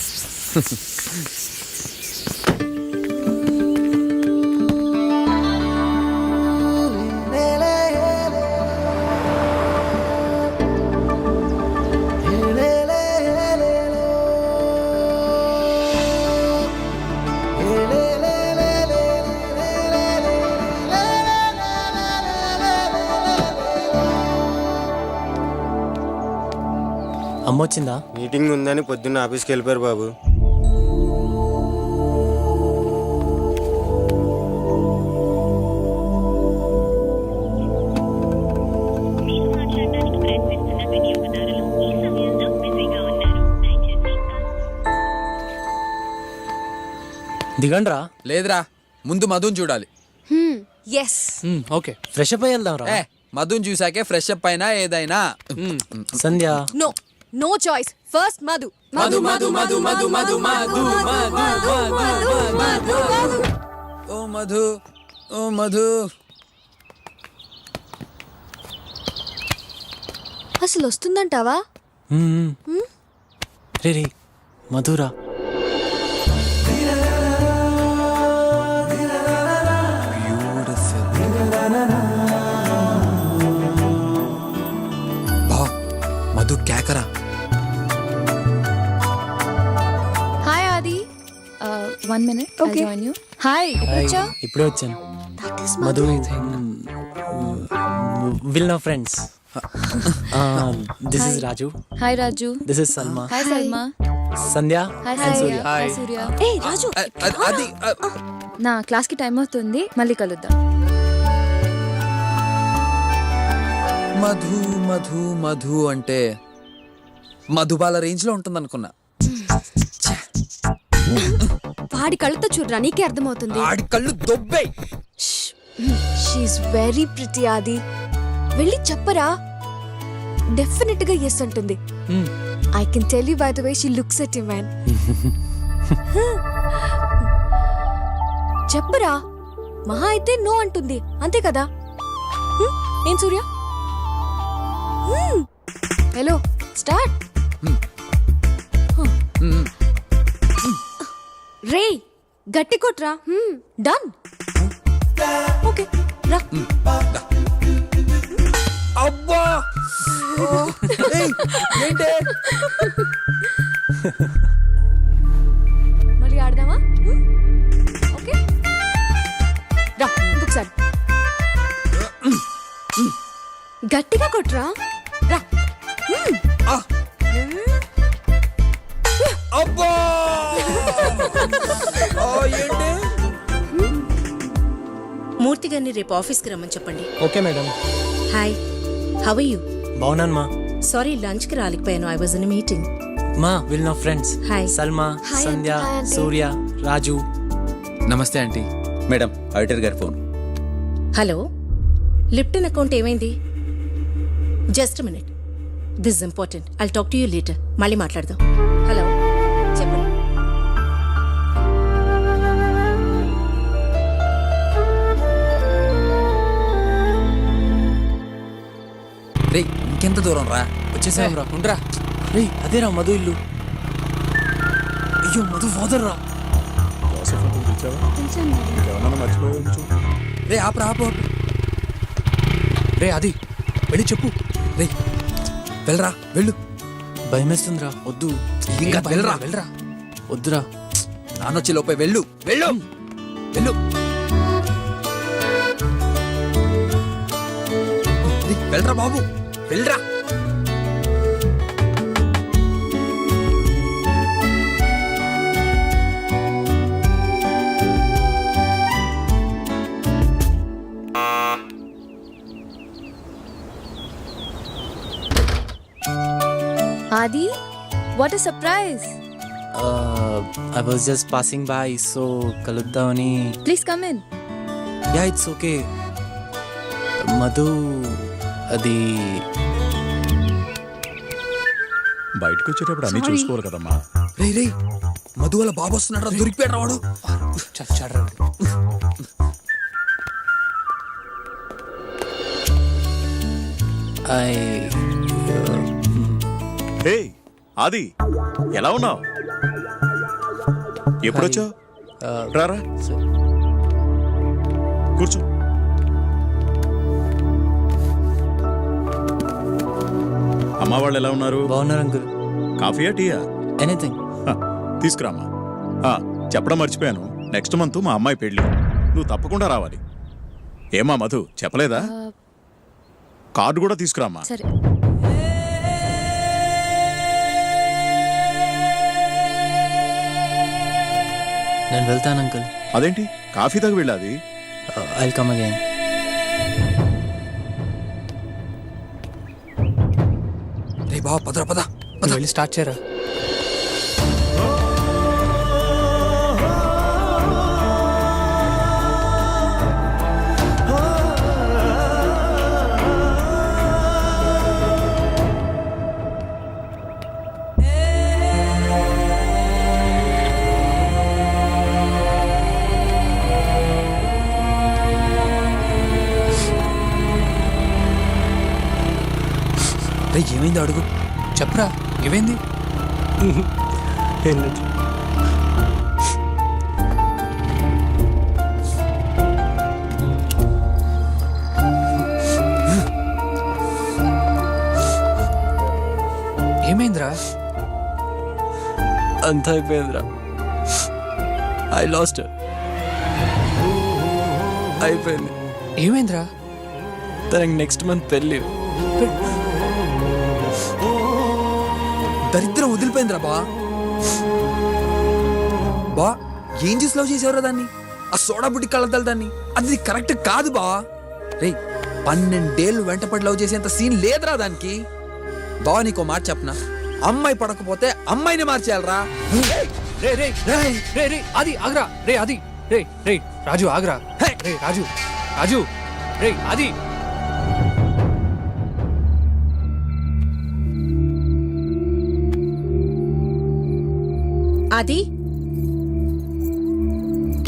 S3: అమ్మొచ్చిందా?
S14: మీటింగ్ ఉందని పొద్దున్న ఆఫీస్కి వెళ్ళిపోయారు బాబు.
S3: దిగండ్రా.
S4: లేదురా, ముందు మధుని చూడాలి.
S2: Yes
S1: okay.
S3: ఫ్రెష్ అప్ అయ్యి వెళ్దాం రా.
S4: మధుని చూసాకే ఫ్రెష్ అప్ అయినా ఏదైనా.
S3: Sandhya
S2: no no choice. First Madhu.
S4: Madhu Madhu Madhu Madhu Madhu Madhu Madhu. ఓ మధు, ఓ మధు.
S2: అసలు వస్తుందంటావా?
S7: రే రే మధురా.
S4: మధు కేకరా.
S8: Hi Aadi. 1 minute.
S2: Okay.
S8: I'll join you. Hi వచ్చా?
S7: ఇప్పుడే వచ్చాను.
S2: That is
S7: Madhu will know friends. This is Raju.
S8: Hi Raju.
S7: This is Salma.
S8: Hi Salma.
S7: Sandhya
S8: hi
S7: and
S8: Surya.
S7: Surya.
S8: Hi Surya.
S2: ఏ రాజు
S4: అది
S8: నా క్లాస్ కి టైం అవుతుంది, మళ్ళీ కలుద్దాం.
S4: మధు మధు మధు అంటే మధుబాల రేంజ్ లో ఉంటుంది అనుకున్నా.
S2: వాడి కళ్ళతో చూడరా, నీకే అర్థమవుతుంది.
S4: ఆడి కళ్ళు దొబ్బే.
S2: షీఈస్ వెరీ ప్రిటీ ఆది. వెళ్ళి చెప్పరా, డెఫినెట్ గా ఎస్ అంటుంది. I can tell you by the way she looks at you man. చెప్పరా, మహా అయితే నో అంటుంది, అంతే కదా? ఏం సూర్య? Hello, start. రే గట్టి కొట్రా. డన్. ఓకే రా.
S4: అబ్బా ఏయ్, ఏంటే?
S2: మళ్ళీ ఆడదామా? ఓకే రా, ఇంకొకసారి గట్టిగా కొట్రా. రా.
S4: అబ్బా ఏంటి?
S15: మూర్తి గారిని రేపు ఆఫీస్కి రమ్మని చెప్పండి.
S3: Okay madam.
S15: Hi, how are you?
S3: బాగున్నాను మా.
S15: సారీ, లంచ్కి రాలేకపోయాను. I was in meeting.
S7: మా will know friends.
S15: Hi.
S7: Salma,
S2: Hi,
S7: Sandhya,
S2: aunty. Hi, aunty.
S7: Surya, Raju.
S4: నమస్తే ఆంటీ.
S12: మేడం, ఆడిటర్ గారి ఫోన్.
S15: హలో, లిప్టన్ అకౌంట్ ఏమైంది? Just minute, this important. I'll talk to you later. మళ్ళీ మాట్లాడదాం. హలో, చెప్పండి.
S4: రే ఇంకెంత దూరం రా?
S7: వచ్చేసాం రా.
S4: ఉండరా.
S7: రే అదేరా మధు ఇల్లు. అయ్యో మధు ఫాదర్ రా.
S4: రే ఆపు ఆపు.
S1: రే అది వెళ్ళి చెప్పు.
S4: రే వెళ్ళరా, వెళ్ళు.
S7: భయమేస్తుందిరా. వద్దు.
S4: ఇంకా వెళ్ళరా.
S1: వెళ్ళరా.
S7: వద్దురా.
S4: నాన్నొచ్చి లోపే వెళ్ళు, వెళ్ళు, వెళ్ళు. రేయ్, వెళ్ళరా బాబు, వెళ్ళరా.
S8: Aadi, what a surprise.
S7: I was just passing by, so కలుద్దామని.
S8: Please come in.
S7: Ya it's okay. Madhu అది
S16: బయటకు వచ్చేటప్పుడు అన్ని చూసుకోవాలి కదమ్మా.
S4: రే రే మధు వాళ్ళ బాబు వస్తున్నాడు, దొరికిపోయాడు వాడు.
S1: చచ్చాడ్రా.
S16: హే ఆది, ఎలా ఉన్నావు? ఎప్పుడొచ్చావు? రారా, కూర్చో. అమ్మ వాళ్ళు ఎలా ఉన్నారు?
S7: బాగున్నారు అంకుల్.
S16: కాఫీయా టీయా?
S7: ఎనీథింగ్.
S16: తీసుకురామ్మా. చెప్పడం మర్చిపోయాను, నెక్స్ట్ మంత్ మా అమ్మాయి పెళ్ళి, నువ్వు తప్పకుండా రావాలి. ఏమా మధు చెప్పలేదా? కార్డు కూడా తీసుకురామ్మా.
S8: సరే.
S7: నేను వెళ్తాను అంకుల్.
S16: అదేంటి కాఫీ తాగి వెళ్ళాది?
S7: I'll come again.
S4: రే బాబా పదరా, పద.
S1: వెళ్ళి స్టార్ట్ చేయరా.
S4: రే ఏమైంది అడుగు.
S1: చెప్పరా ఏమైంది? ఏమైందిరా?
S7: అంతా అయిపోయిందిరా. I last. అయిపోయింది.
S1: ఏమైందిరా?
S7: తనకి నెక్స్ట్ మంత్ పెళ్ళి.
S4: దరిద్రం వదిలిపోయిందిరా బా. బా ఏం చేసి లవ్ చేసేవరా దాన్ని? ఆ సోడా బుడ్డి కళ్ళద్దాలు దాన్ని. అది కరెక్ట్ కాదు బా. రే 12 ఏళ్ళు వెంటపడి లవ్ చేసేంత సీన్ లేదురా దానికి. బావా నీకో మాట చెప్పనా, అమ్మాయి పడకపోతే అమ్మాయిని మార్చేయాలరా.
S1: రే రే రే రే రే అది ఆగ్రా. రే అది రే రే రాజు ఆగ్రా. రే రాజు రాజు రే అది.
S15: అది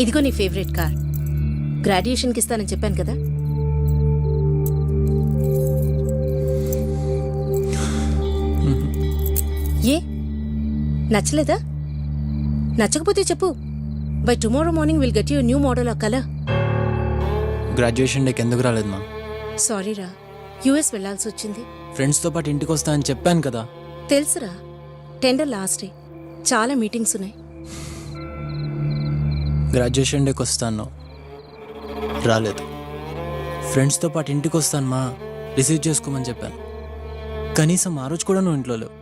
S15: ఇదిగో నీ ఫేవరెట్ కార్. గ్రాడ్యుయేషన్కి ఇస్తానని చెప్పాను కదా. ఏ నచ్చలేదా? నచ్చకపోతే చెప్పు. By tomorrow morning will get you new model of colour.
S7: Graduation డేకి ఎందుకు రాలేదు మా?
S15: సారీరా, యుఎస్ వెళ్లాల్సి వచ్చింది.
S7: ఫ్రెండ్స్తో పాటు ఇంటికి వస్తా అని చెప్పాను కదా.
S15: తెలుసురా, టెండర్ లాస్ట్ డే, చాలా మీటింగ్స్ ఉన్నాయి.
S7: గ్రాడ్యుయేషన్ డేకి వస్తాను, రాలేదు. ఫ్రెండ్స్తో పాటు ఇంటికి వస్తాను మా, రిసీవ్ చేసుకోమని చెప్పాను. కనీసం ఆ రోజు కూడా నువ్వు ఇంట్లో లేవు.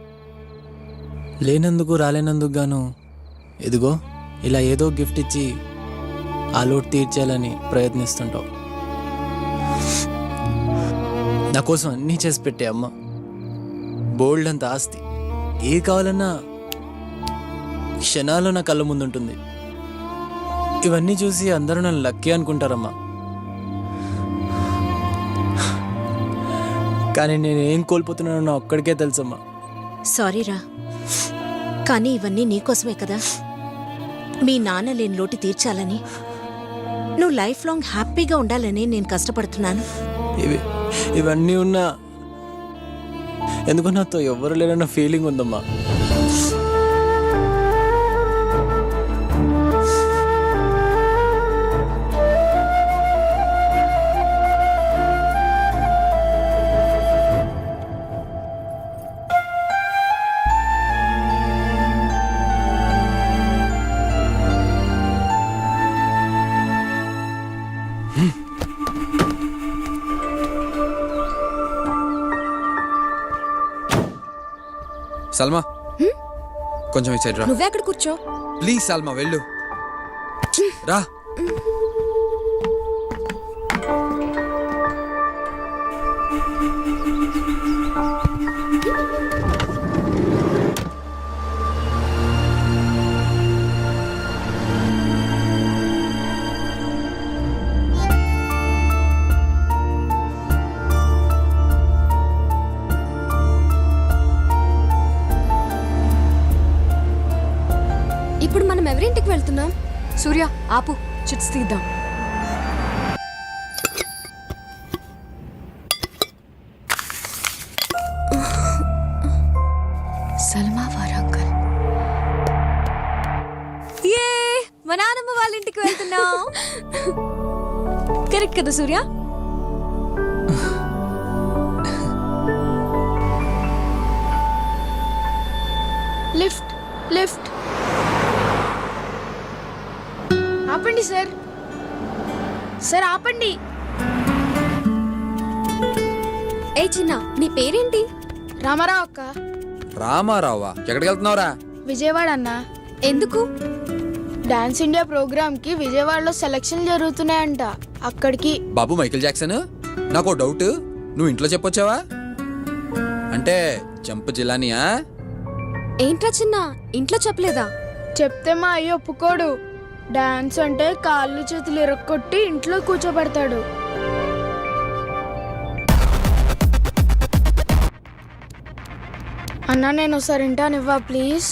S7: లేనందుకు రాలేనందుకు గాను ఇదిగో ఇలా ఏదో గిఫ్ట్ ఇచ్చి ఆ లోటు తీర్చేయాలని ప్రయత్నిస్తుంటావు. నా కోసం అన్నీ చేసి పెట్టే అమ్మ, బోల్డ్ అంత ఆస్తి, ఏ కావాలన్నా క్షణాల్లో నా కళ్ళ ముందుంటుంది. ఇవన్నీ చూసి అందరూ నన్ను లక్కీ అనుకుంటారమ్మా. కానీ నేను ఏం కోల్పోతున్నానో నా ఒక్కడికే తెలుసమ్మా.
S15: సారీరా, కానీ ఇవన్నీ నీకోసమే కదా. మీ నాన్న లేని లోటు తీర్చాలని, నువ్వు లైఫ్ లాంగ్ హ్యాపీగా ఉండాలని నేను కష్టపడుతున్నాను.
S7: ఇవన్నీ ఉన్నా ఎందుకు నాతో ఎవరు లేరన్న ఫీలింగ్ ఉందమ్మా.
S4: సల్మా కొంచెం ఈ సైడ్ రా.
S2: నువ్వే అక్కడ కూర్చో.
S4: ప్లీజ్ సల్మా వెళ్ళు రా.
S2: ఇప్పుడు మనం ఎవరింటికి వెళ్తున్నాం? సూర్య ఆపు, చిట్స్ తీద్దాం. సల్మా వారంగల్. ఏ మా నాన్నమ్మ వాళ్ళ ఇంటికి వెళ్తున్నాం. కరెక్ట్ కదా సూర్య?
S8: Lift lift. ఆపండి సార్, సార్ ఆపండి.
S2: ఏ చిన్న, నీ పేరేంటి?
S8: రామారావు అక్క.
S4: రామారావా? ఎక్కడికి వెళ్తున్నావురా?
S8: విజయవాడ అన్న.
S2: ఎందుకు?
S8: డాన్స్ ఇండియా ప్రోగ్రామ్ కి విజయవాడలో సెలక్షన్ జరుగుతున్నాయంట, అక్కడికి.
S4: బాబు మైకేల్ జాక్సన్, నాకు డౌట్, నువ్వు ఇంట్లో చెప్పొచ్చావా? అంటే జంప్ జిలానియా?
S2: ఏంట్రా చిన్న, ఇంట్లో చెప్పలేదా?
S8: చెప్తే మా అయ్య ఒప్పుకోడు. డాన్స్ అంటే కాళ్ళు చేతులు ఇరక్కొట్టి ఇంట్లో కూర్చోబెడతాడు. అన్నా నేను ఒకసారి వింటానివ్వా ప్లీజ్?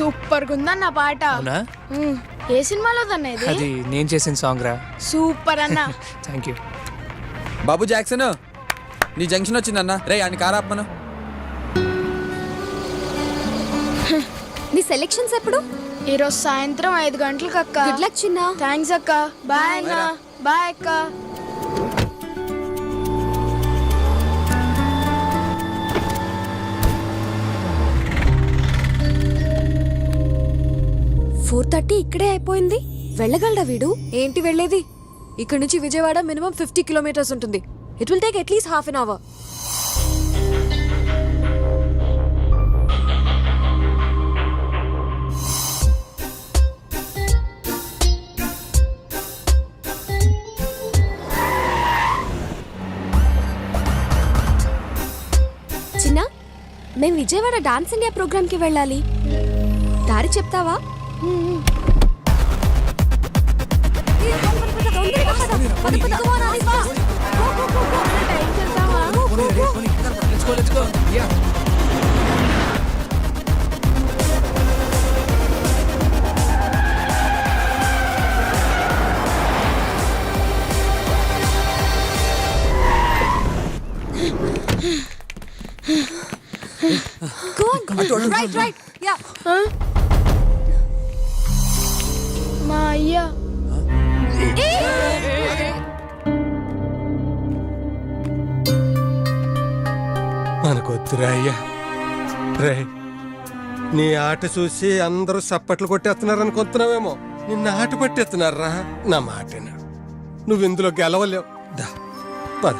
S8: సూపర్ ఉందన్న పాట
S1: అవునా?
S8: ఏ సినిమాలో దన్న ఇది
S1: అది నేను చేసిన సాంగ్ రా.
S8: సూపర్ అన్న
S1: థ్యాంక్ యూ.
S4: బాబు జాక్సన్ నీ జంక్షన్ వచ్చిందన్న రే ఆయన కారాపమను.
S2: నీ సెలెక్షన్స్ ఎప్పుడు?
S8: ఈరోజు సాయంత్రం 5 గంటలకు అక్క.
S2: గుడ్ లక్ చిన్న.
S8: థ్యాంక్స్ అక్క. బాయ్ అన్న. బాయ్ అక్క.
S2: ఇక్కడే అయిపోయింది. వెళ్ళగలడా వీడు? ఏంటి వెళ్ళేది? ఇక్కడ నుంచి విజయవాడ మినిమం 50 కిలోమీటర్స్ ఉంటుంది. It will take at least half an hour. చిన్న, మేము విజయవాడ డాన్స్ ఇండియా ప్రోగ్రామ్ కి వెళ్ళాలి. దారి చెప్తావా? Right, right. Yeah.
S8: మా అయ్యా
S14: మనకొద్దురా అయ్యా. రే, నీ ఆట చూసి అందరూ సప్పట్లు కొట్టేస్తున్నారు అనుకుంటున్నావేమో. నిన్న ఆట పట్టేస్తున్నారా? నా మాట విను. నువ్వు ఇందులో గెలవలేవు. దా పద.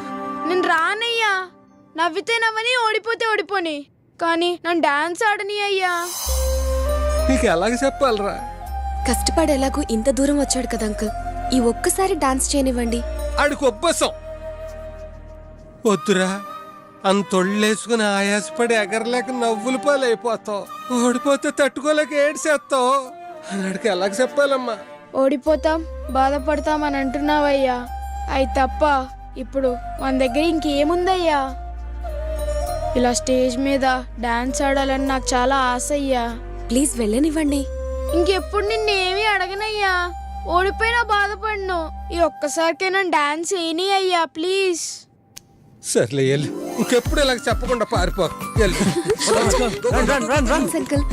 S8: నేను రానయ్యా. నవ్వితే నవ్వని, ఓడిపోతే ఓడిపోని, కానీ నన్ను డాన్స్ ఆడని అయ్యా.
S14: నీకు ఎలాగ చెప్పాలరా?
S2: కష్టపడి ఎలాగో ఇంత దూరం వచ్చాడు కదా అంకుల్, ఈ ఒక్కసారి డాన్స్ చేయనివ్వండి.
S14: ఆడికి ఒబ్బసం వద్దురా. అంతొళ్ళేసుకుని ఆయాసపడి ఎగరలేక నవ్వుల పాలైపోతావు. ఓడిపోతే తట్టుకోలేక ఏడ్చేస్తావు. అన్నాడికి ఎలాగ చెప్పాలమ్మా?
S8: ఓడిపోతాం, బాధపడతాం అని అంటున్నావయ్యా. అయి తప్ప ఇప్పుడు మన దగ్గర ఇంకేముందయ్యా? ఇలా స్టేజ్ మీద డాన్స్ ఆడాలని నాకు చాలా ఆశ అయ్యా.
S2: ప్లీజ్ వెళ్ళనివ్వండి.
S8: ఇంకెప్పుడు నిన్నేమీ అడగనయ్యా. ఓడిపోయినా బాధపడను. ఈ ఒక్కసారికైనా డాన్స్ ఏని అయ్యా ప్లీజ్.
S14: సర్లే వెళ్ళు. ఇంకెప్పుడు ఇలాగ చెప్పకుండా పారిపో.
S2: అంకుల్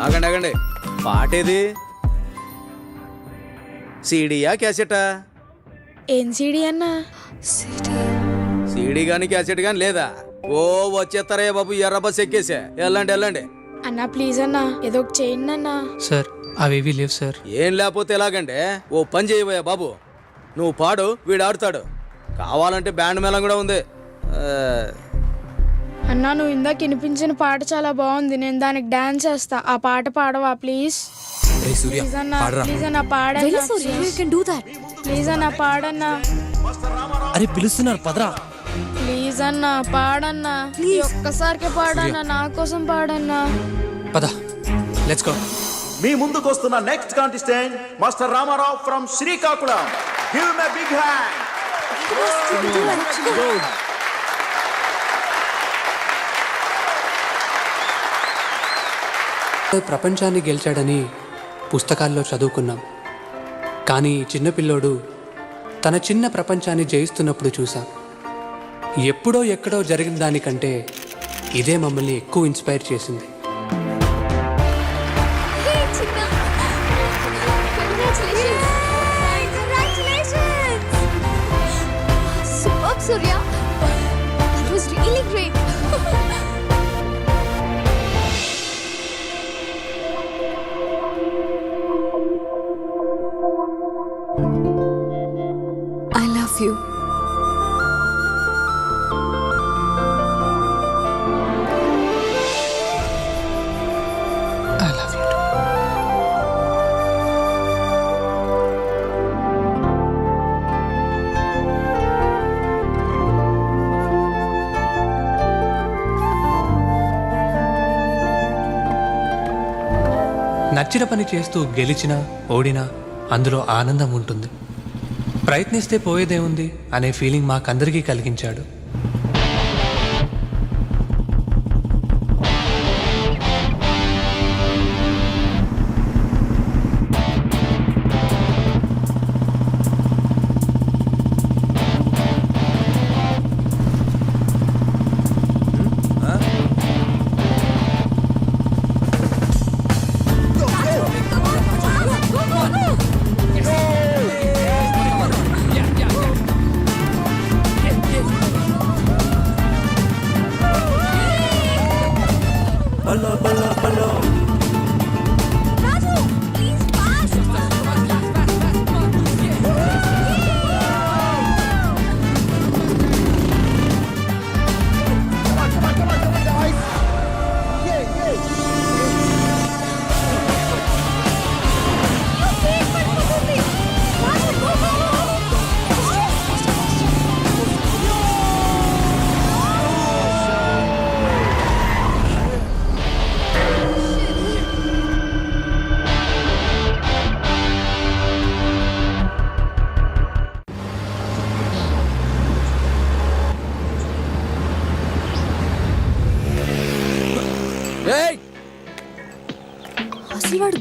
S17: ఆగండి ఆగండి, పాటేది? సీడీయా క్యాసెటా?
S8: ఏం సీడీ అన్నా?
S17: సీడీ గాని క్యాసెట్ గాని లేదా? ఓ వచ్చేస్తారా బాబు, ఎర్ర బస్ ఎక్కేసా. వెళ్ళండి వెళ్ళండి.
S8: అన్నా ప్లీజ్ అన్నా, ఏదో ఒక చేయండి అన్నా.
S1: సార్ అవేవి లేవు సార్.
S17: ఏం లేకపోతే ఎలాగంటే ఓ పని చేయబోయా బాబు, నువ్వు పాడు, వీడు ఆడుతాడు. కావాలంటే బ్యాండ్ మేళం కూడా ఉంది.
S8: అన్నా నువ్వు ఇందాక వినిపించిన పాట చాలా బాగుంది. నేను దానికి డాన్స్ చేస్తా. ఆ పాట పాడవా ప్లీజ్? ప్లీజ్ అన్నా, ప్లీజ్ అన్నా పాడన్నా. ప్లీజ్ అన్నా పాడన్నా.
S7: అరే పిలుస్తున్నారు పదరా.
S8: ప్లీజ్ అన్నా పాడన్నా. ఈ ఒక్కసారికి పాడన్నా, నా కోసం పాడన్నా.
S1: పద, లెట్స్ గో.
S18: మీ ముందుకు వస్తున్న next contestant master Ramarao from Srikakulam. Give him a big hand.
S1: ప్రపంచాన్ని గెలిచాడని పుస్తకాల్లో చదువుకున్నాం, కానీ ఈ చిన్న పిల్లోడు తన చిన్న ప్రపంచాన్ని జయిస్తున్నప్పుడు చూసాం. ఎప్పుడో ఎక్కడో జరిగిన దానికంటే ఇదే మమ్మల్ని ఎక్కువ ఇన్స్పైర్ చేసింది.
S2: Surya, that was really great. I love you.
S1: I love you too. నచ్చిన పని చేస్తూ గెలిచినా ఓడినా అందులో ఆనందం ఉంటుంది. ప్రయత్నిస్తే పోయేదేముంది అనే ఫీలింగ్ మాకందరికీ కలిగించాడు.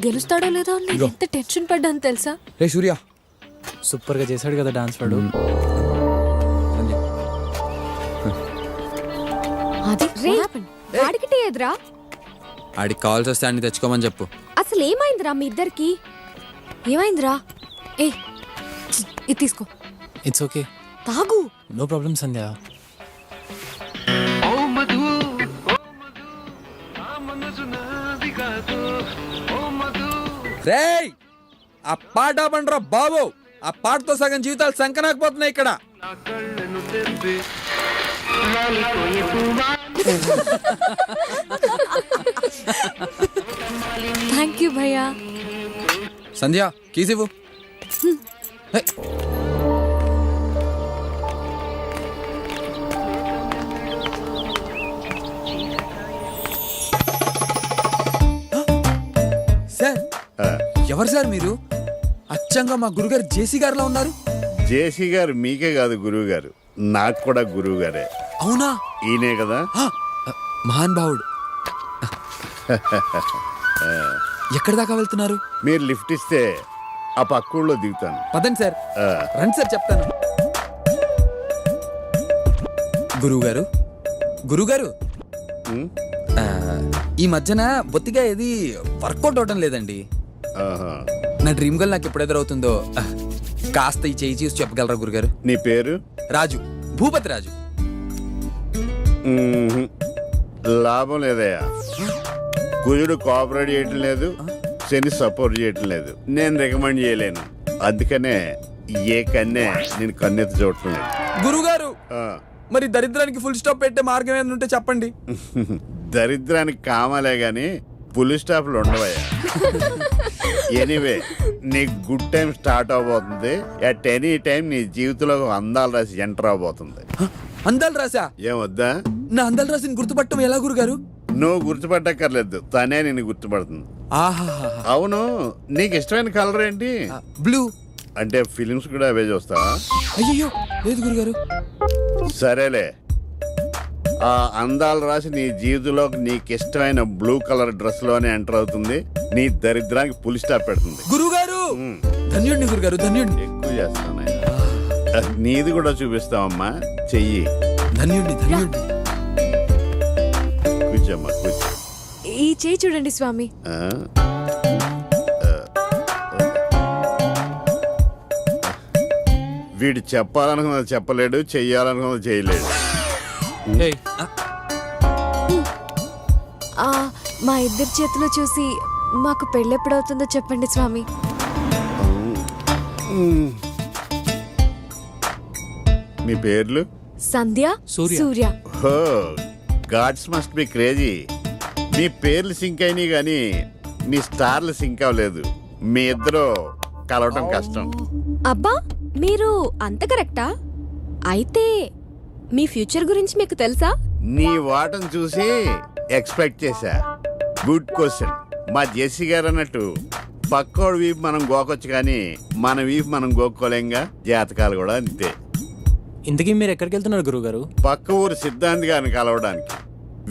S2: గెలుస్తాడో లేదో అని నేను ఎంత టెన్షన్ పడ్డాను తెలుసా?
S4: రే సూర్య,
S7: సూపర్గా చేశాడు కదా డాన్స్ వాడు.
S2: అది వాడికి టీ ఎదురా?
S4: ఆడికి కావాల్సి వస్తే అన్ని తెచ్చుకోమని చెప్పు.
S2: అసలు ఏమైందిరా మీ ఇద్దరికి? ఏమైందిరా? ఏ ఇది తీసుకో,
S7: ఇట్స్ ఓకే,
S2: తాగు.
S7: నో ప్రాబ్లం సంధ్య.
S4: రేయ్, ఆ పాట పండ్రా బాబు. ఆ పాటతో సగం జీవితాలు సంకనాకపోతున్నాయి ఇక్కడ.
S2: థ్యాంక్ యూ భయ్యా.
S4: సంధ్య కీస్ ఇవ్వు. హే. సార్, ఎవరు సార్ మీరు? అచ్చంగా మా గురుగారు జేసీ గారిలా ఉన్నారు.
S19: జేసీ గారు మీకే కాదు గురువు గారు, నాకు కూడా గురువు గారే.
S4: అవునా?
S19: ఈయనే కదా
S4: మహాన్ భావుడు. ఎక్కడి దాకా వెళ్తున్నారు?
S19: మీరు లిఫ్ట్ ఇస్తే ఆ పక్కూళ్ళో దిగుతాను.
S4: పదండి సార్. రండి సార్, చెప్తాను. గురువుగారు, గురువుగారు, ఈ మధ్యన బొత్తిగా ఏది వర్కౌట్ అవడం లేదండి. నా డ్రీమ్ గర్ల్ నాకు ఎప్పుడు ఎదురవుతుందో కాస్త ఈ చేయి చూసి చెప్పగలరా గురుగారు?
S19: నీ పేరు?
S4: రాజు, భూపతి రాజు.
S19: లాభం లేదయ్యా, కుజుడు కోఆపరేట్ చేయటం లేదు, శని సపోర్ట్ చేయటం లేదు. నేను రికమెండ్ చేయలేను, అందుకనే ఏ కన్నే నేను కన్నెత్తి చూడటం లేదు.
S4: గురుగారు, మరి దరిద్రానికి ఫుల్ స్టాప్ పెట్టే మార్గం ఏమైనా ఉంటే చెప్పండి.
S19: దరిద్రానికి కామాలే గాని ఫుల్ స్టాప్లు ఉండవయ్యా. ఎనీవే, నీ గుడ్ టైం స్టార్ట్ అవబోతుంది. అట్ ఎనీ టైం నీ జీవితంలో అందాలు రాసి ఎంటర్ అవబోతుంది.
S4: అందాలు రాసా?
S19: ఏమొద్దా?
S4: నా అందాలు రాసి గుర్తుపట్టడం ఎలా గురుగారు?
S19: నువ్వు గుర్తుపట్టక్కర్లేదు, తనే నేను గుర్తుపడుతుంది.
S4: ఆహా,
S19: అవును, నీకు ఇష్టమైన కలర్ ఏంటి?
S4: బ్లూ.
S19: అంటే ఫిలిమ్స్ కూడా అవే చూస్తావా?
S4: అయ్యో లేదు గురుగారు.
S19: సరేలే, ఆ అందాలు రాసి నీ జీవితంలో నీకు ఇష్టమైన బ్లూ కలర్ డ్రెస్ లోనే ఎంటర్ అవుతుంది. నీ దరిద్రానికి పులి స్టాప్ పెడుతుంది.
S4: గురుగారు, ధన్యుడిని గురుగారు, ధన్యుడిని.
S19: ఎక్కువ చేస్తాను. నీది కూడా చూపిస్తావమ్మా, చెయ్యి.
S4: ధన్యుడిని, ధన్యుడిని.
S19: కూర్చోమ్మా, కూర్చో.
S2: ఈ చేయి చూడండి స్వామి.
S19: వీడు చెప్పాలనుకున్నది చెప్పలేడు, చెయ్యాలనుకున్నది చేయలేడు.
S2: మా ఇద్దరి చేతులు చూసి మాకు పెళ్ళెప్పుడవుతుందో చెప్పండి స్వామి.
S19: మీ పేర్లు?
S2: సంధ్య, సూర్య.
S19: హో, గాడ్స్ మస్ట్ బి క్రేజీ. మీ పేర్లు సింక్ అయినాయి కానీ మీ స్టార్లు సింక్ అవ్వలేదు. మీ ఇద్దరు కలవటం కష్టం.
S2: అబ్బా, మీరు అంత కరెక్టా? అయితే మీ ఫ్యూచర్ గురించి మీకు తెలుసా?
S19: నీ వాటను చూసి ఎక్స్పెక్ట్ చేశా. Good question. మా జేసీ గారు అన్నట్టు పక్కోడు వీపు మనం గోకొచ్చు కానీ మన వీపు మనం గోక్కోలేంగా. జాతకాలు కూడా అంతే.
S7: ఇంతకీ మీరు ఎక్కడికి వెళ్తున్నారు గురుగారు?
S19: పక్క ఊరు సిద్ధాంతి గారిని కలవడానికి.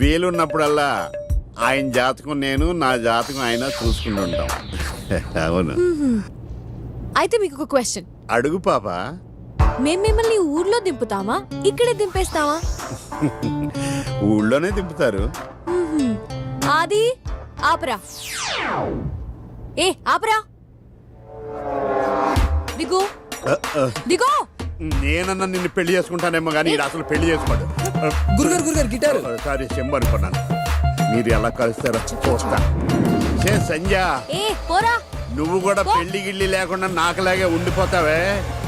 S19: వీలున్నప్పుడల్లా ఆయన జాతకం నేను, నా జాతకం ఆయన చూసుకుంటుంటాం. అవును.
S2: అయితే మీకు ఒక క్వశ్చన్.
S19: అడుగు పాప.
S2: మేము మిమ్మల్ని ఊర్లో దింపుతామా, ఇక్కడే దింపేస్తామా?
S19: ఊళ్ళోనే దింపుతారు.
S2: ఆది, ఆపరా. ఏ ఆపరా, దిగు దిగు.
S19: నేనన్నా నిన్ను పెళ్లి చేసుకుంటానేమో కానీ అసలు పెళ్లి చేసుకోడు.
S4: గురుగారు, గురుగారు గిటారు.
S19: సారీ, చెంబు అనుకున్నాను. మీరు ఎలా కలుస్తారో చూస్తా. సంధ్య,
S2: ఏ పోరా.
S19: నువ్వు కూడా పెళ్లి గిళ్ళి లేకుండా నాకులాగే ఉండిపోతావే.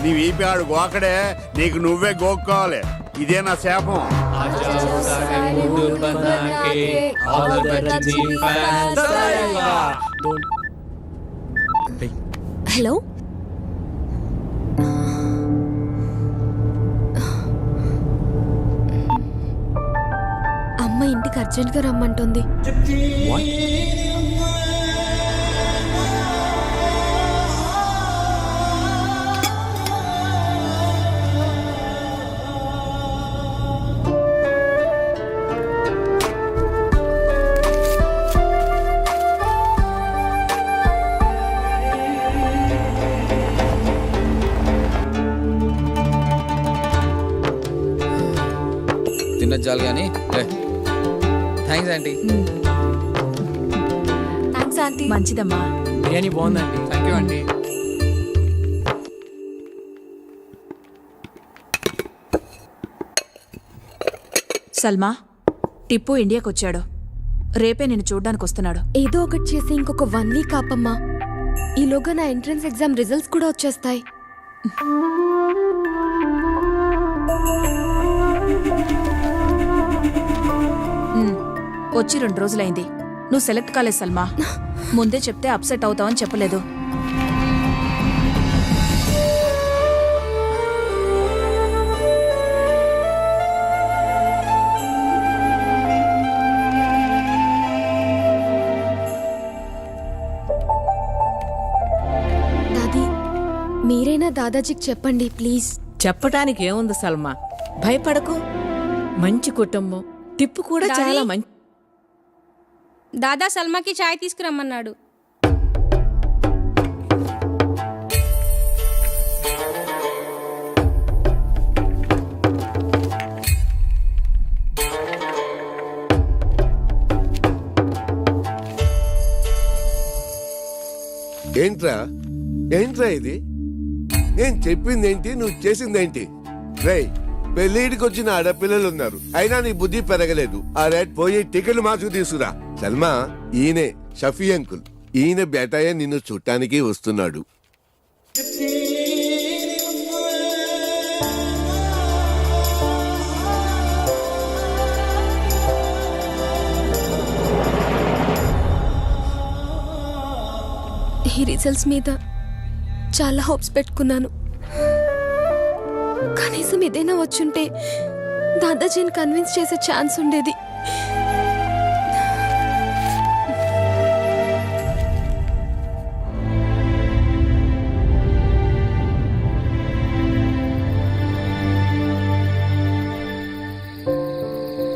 S19: నీ వీపి ఆడు గోకడే, నీకు నువ్వే గోక్కోవాలి. ఇదే నా శాపం.
S2: హలో, అమ్మ ఇంటికి అర్జెంట్గా రమ్మంటుంది.
S4: తిన్నది చాలు కానీ థ్యాంక్స్ ఆంటీ.
S2: Thanks aunty.
S9: మంచిదమ్మా.
S7: బిర్యానీ బాగుందండి.
S1: థ్యాంక్ యూ అండి.
S9: సల్మా, టిప్పు ఇండియాకి వచ్చాడు. రేపే నిన్ను చూడ్డానికి వస్తున్నాడు.
S2: ఏదో ఒకటి చేసి ఇంకొక 1 వీక్ ఆపమ్మా. ఈలోగా నా ఎంట్రన్స్ ఎగ్జామ్ రిజల్ట్స్ కూడా వచ్చేస్తాయి.
S9: వచ్చి 2 రోజులైంది. నువ్వు సెలెక్ట్ కాలేదు సల్మా. ముందే చెప్తే అప్సెట్ అవుతావని చెప్పలేదు.
S2: దాదీ, మీరైనా దాదాజీకి చెప్పండి ప్లీజ్.
S20: చెప్పటానికి ఏముంది సల్మా, భయపడకు. మంచి కుటుంబం, టిప్పు కూడా చాలా మంచి.
S21: దాదా సల్మాకి చాయ్ తీసుకురమ్మన్నాడు.
S14: ఏంట్రా ఏంట్రా ఇది? నేను చెప్పిందేంటి, నువ్వు చేసిందేంటి? రేయ్, పెళ్ళిడికి వచ్చిన ఆడపిల్లలు ఉన్నారు, అయినా నీ బుద్ధి పెరగలేదు. ఆ రేట్ పోయి టికెట్లు మార్చుకు తీసుకురా. సల్మా, ఈయనే షఫీ అంకుల్. ఈయన బేటాయ నిన్ను చూడటానికి వస్తున్నాడు.
S2: ఈ రిజల్ట్స్ మీద చాలా హోప్స్ పెట్టుకున్నాను. కనీసం ఏదైనా వచ్చుంటే దాదాజీని కన్విన్స్ చేసే ఛాన్స్ ఉండేది.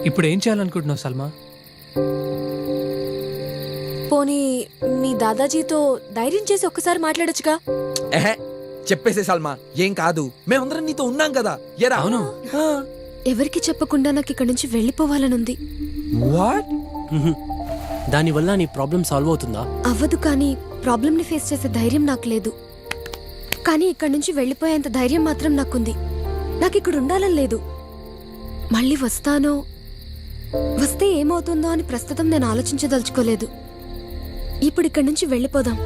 S1: ఇప్పుడు ఏం చేయాలనుకుంటున్నావు సల్మా?
S2: పోనీ మీ దాదాజీతో ధైర్యం చేసి ఒక్కసారి మాట్లాడొచ్చుగా.
S4: చెప్పేసే సల్మా, ఏం కాదు, మేమందరం నీతో ఉన్నాం కదా. ఎరా
S1: అవును.
S2: ఎవరికి చెప్పకుండా నాకు ఇక్కడ నుంచి వెళ్ళిపోవాలనుంది.
S4: వాట్?
S7: దానివల్ల నీ ప్రాబ్లం సాల్వ్ అవుతుందా?
S2: అవ్వదు, కానీ ప్రాబ్లంని ఫేస్ చేసే ధైర్యం నాకు లేదు. కానీ ఇక్కడ నుంచి వెళ్ళిపోయేంత ధైర్యం మాత్రం నాకుంది. నాకు ఇక్కడ ఉండాలని లేదు. మళ్ళీ వస్తానో, వస్తే ఏమవుతుందో అని ప్రస్తుతం నేను ఆలోచించదలుచుకోలేదు. ఇప్పుడు ఇక్కడి నుంచి వెళ్ళిపోదాం.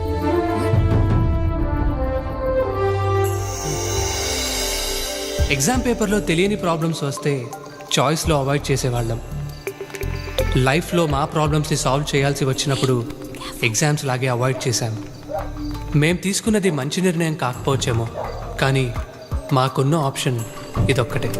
S1: ఎగ్జామ్ పేపర్లో తెలియని ప్రాబ్లమ్స్ వస్తే చాయిస్లో అవాయిడ్ చేసేవాళ్ళం. లైఫ్లో మా ప్రాబ్లమ్స్ని సాల్వ్ చేయాల్సి వచ్చినప్పుడు ఎగ్జామ్స్ లాగే అవాయిడ్ చేశాము. మేం తీసుకున్నది మంచి నిర్ణయం కాకపోవచ్చేమో, కానీ మాకున్న ఆప్షన్ ఇదొక్కటే.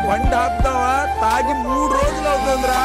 S4: బండి ఆపుతావా? తాగి 3 రోజులు అవుతుందిరా.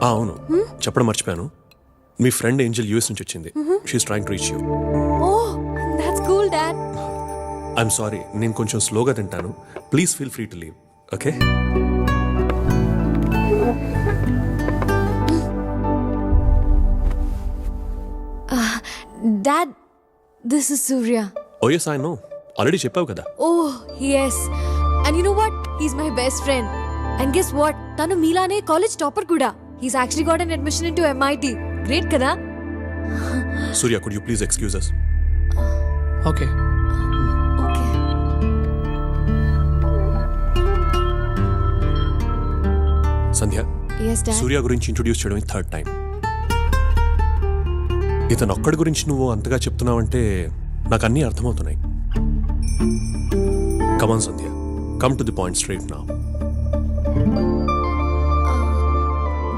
S22: అవును, చెప్పడం మర్చిపోయాను. మీ ఫ్రెండ్ ఏంజెల్ యూఎస్ నుంచి వచ్చింది. She is trying to reach you.
S2: Oh, that's cool dad.
S22: I'm sorry, నేను కొంచెం స్లోగా తింటాను. Please feel free to leave. Okay?
S2: Dad, this is Surya.
S22: Oh yes, I know. Already చెప్పావు కదా.
S2: Oh yes, and you know what, he's my best friend, and guess what, tanu meelane college topper kuda. He's actually got an admission into MIT. Great కదా.
S22: Surya could you please excuse us?
S1: Okay.
S22: Sandhya,
S2: Yes, Dad.
S22: Surya గురించి introduce చేయడం third time. ఇతను ఒక్కడి గురించి నువ్వు అంతగా చెప్తున్నావంటే నాకు అన్నీ అర్థమవుతున్నాయి. Come on Sandhya, come to the point straight now.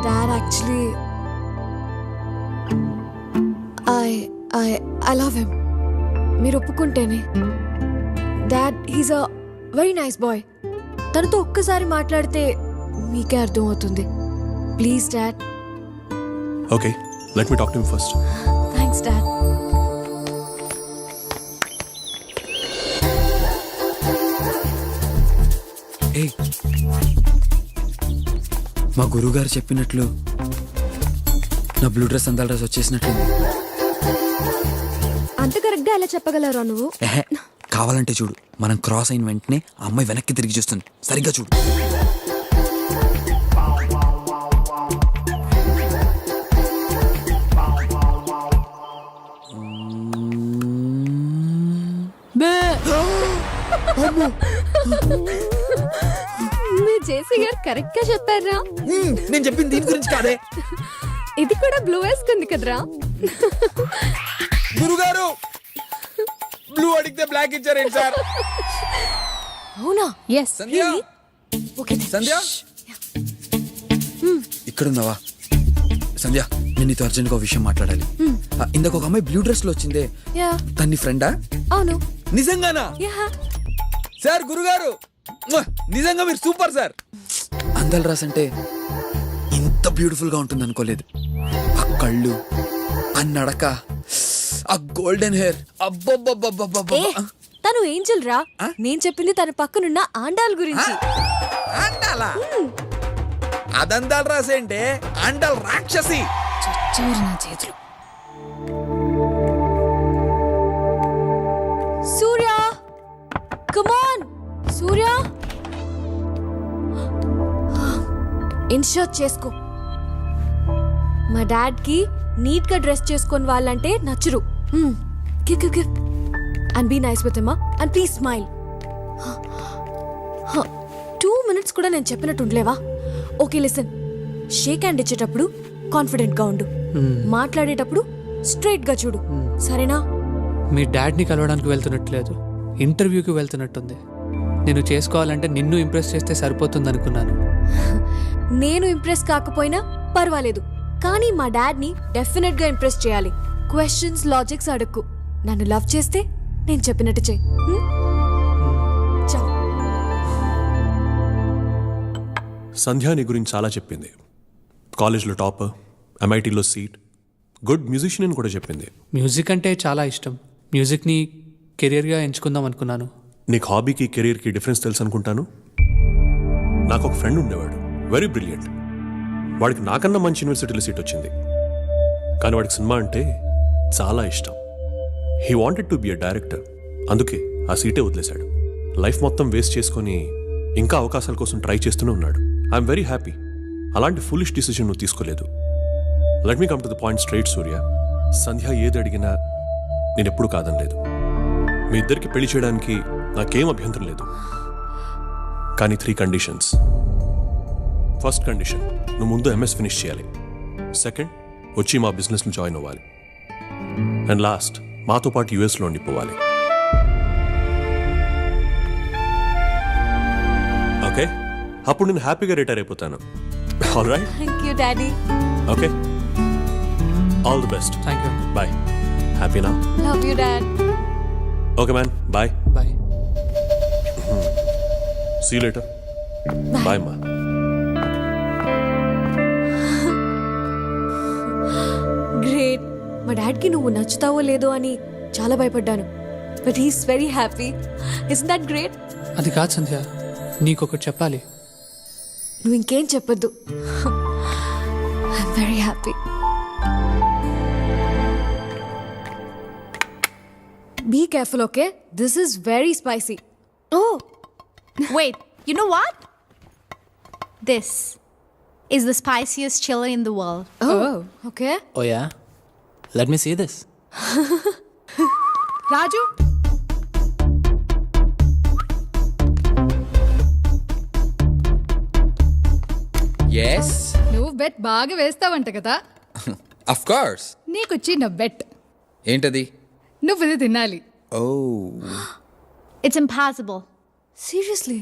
S2: Dad, actually, I love him. మీరు ఒప్పుకుంటేనే. Dad, he's a very nice boy. తనతో ఒక్కసారి మాట్లాడితే మీకే అర్థం అవుతుంది. Please dad.
S22: Okay, let me talk to him first.
S2: Thanks dad.
S4: ఏ మా గురువుగారు చెప్పినట్లు నా బ్లూ డ్రెస్ అందాల డ్రెస్ వచ్చేసినట్లుంది.
S2: అంత కరెక్ట్గా ఎలా చెప్పగలరా నువ్వు?
S4: కావాలంటే చూడు, మనం క్రాస్ అయిన వెంటనే ఆ అమ్మాయి వెనక్కి తిరిగి చూస్తుంది. సరిగ్గా చూడు.
S2: మీ జేసీ గారు కరెక్ట్ గా చెప్పారా?
S4: నేను చెప్పింది దీని గురించి కాదే.
S2: ఇది కూడా బ్లూ వేసుకుంది కదరా.
S4: గురుగారు బ్లూ అడిగితే బ్లాక్ ఇచ్చారేంటి సార్?
S2: అవునా?
S8: ఎస్.
S4: సంధ్య,
S2: ఓకే
S4: సంధ్య ఇక్కడ ఉన్నావా? సంధ్య, నేను నీతో అర్జెంట్గా ఒక విషయం మాట్లాడాలి. ఇందాక ఒక అమ్మాయి బ్లూ డ్రెస్ లో వచ్చిందే,
S2: యా.
S4: తన్ని ఫ్రెండా?
S2: అవును.
S4: నిజంగానా?
S2: యా.
S4: సార్ గురుగారు నిజంగా మీరు సూపర్ సార్. అందాల రాస్ అంటే ఇంత బ్యూటిఫుల్ గా ఉంటుంది అనుకోలేదు. ఆ కళ్ళు, ఆ నడక, ఆ గోల్డెన్ హెయిర్, అబ్బబ్బబ్బబ్బబ్బబ్బ.
S2: తను ఏంజల్ రా. నేను చెప్పింది తన పక్కనున్న ఆండాల్ గురించి.
S4: ఆండాలా? అదందాలు రాసేంటే ఆండాల్ రాక్షసి.
S2: నా చేతులు. Surya, come on Surya. Inshirt చేసుకో. మా డాడ్ కి నీట్ గా డ్రెస్ చేసుకొని వాళ్ళంటే నచ్చరు. Give and be nice with him and please smile. 2 minutes కూడా నేను చెప్పినట్టు ఉండలేవా? ఓకే లిసన్, షేక్ హ్యాండ్ ఇచ్చేటప్పుడు కాన్ఫిడెంట్ గా ఉండు. మాట్లాడేటప్పుడు స్ట్రైట్ గా చూడు, సరేనా?
S1: మీ డాడ్ని కలవడానికి వెళ్తున్నట్లేదు, ఇంటర్వ్యూకి వెళ్తున్నట్టుంది. నేను చేసుకోవాలంటే నిన్ను ఇంప్రెస్ చేస్తే సరిపోతుంది అనుకున్నాను.
S2: నేను ఇంప్రెస్ కాకపోయినా పర్వాలేదు, కానీ మా డాడ్ని డెఫినెట్ గా ఇంప్రెస్ చేయాలి. క్వశ్చన్స్, లాజిక్స్ అడుక్కు. నన్ను లవ్ చేస్తే నేను చెప్పినట్టు చెయ్యి. చాలు.
S22: సంధ్య నీ గురించి చాలా చెప్పింది. కాలేజ్లో టాపర్, MITలో సీట్, గుడ్ మ్యూజిషియన్ అని కూడా చెప్పింది.
S1: మ్యూజిక్ అంటే చాలా ఇష్టం. మ్యూజిక్ని కెరియర్గా ఎంచుకుందాం అనుకున్నాను.
S22: నీకు హాబీకి కెరీర్కి డిఫరెన్స్ తెలుసు అనుకుంటాను. నాకు ఒక ఫ్రెండ్ ఉండేవాడు, వెరీ బ్రిలియంట్. వాడికి నాకన్నా మంచి యూనివర్సిటీలో సీట్ వచ్చింది, కానీ వాడికి సినిమా అంటే చాలా ఇష్టం. He wanted to be a director. అందుకే ఆ సీటే వదిలేశాడు. లైఫ్ మొత్తం వేస్ట్ చేసుకొని ఇంకా అవకాశాల కోసం ట్రై చేస్తూనే ఉన్నాడు. I'm very happy. అలాంటి ఫులిష్ డిసిజన్ నువ్వు తీసుకోలేదు. Let me come to the point straight Surya. Sandhya ఏది అడిగినా నేను ఎప్పుడు కాదనలేదు. మీ ఇద్దరికి పెళ్లి చేయడానికి నాకేం అభ్యంతరం లేదు, కానీ 3 కండిషన్స్. ఫస్ట్ కండిషన్, నువ్వు ముందు MS ఫినిష్ చేయాలి. సెకండ్, వచ్చి మా బిజినెస్లో జాయిన్ అవ్వాలి. అండ్ లాస్ట్, మాతో పాటు యుఎస్లో ఉండిపోవాలి. ఓకే, అప్పుడు నేను హ్యాపీగా రిటైర్ అయిపోతాను. All right?
S2: Thank you daddy.
S22: Okay, all the best.
S1: Thank you.
S22: Bye. హ్యాపీనా?
S2: Love you dad.
S22: Okay man, bye.
S1: Bye.
S22: See you later. Bye మా.
S2: గ్రేట్. మా డాడ్కి నువ్వు నచ్చుతావో లేదో అని చాలా భయపడ్డాను, but he's very happy. Is that great?
S1: అది కాదు సంధ్య, నీకొకటి చెప్పాలి.
S2: నువ్వు ఇంకేం చెప్పొద్దు. I'm very happy. Be careful, okay? This is very spicy.
S9: Oh, wait, you know what? This.
S6: is the spiciest chili in the world.
S2: Oh, okay.
S7: Oh yeah let me see this.
S13: Raju
S4: yes
S11: నువ్వు bet బాగా వేస్తావంట కదా.
S4: Of course.
S11: నీకు చిన్న bet.
S4: ఏంటది?
S11: నువ్వు ఇది తినాలి.
S4: ఓ
S6: It's impossible.
S2: Seriously?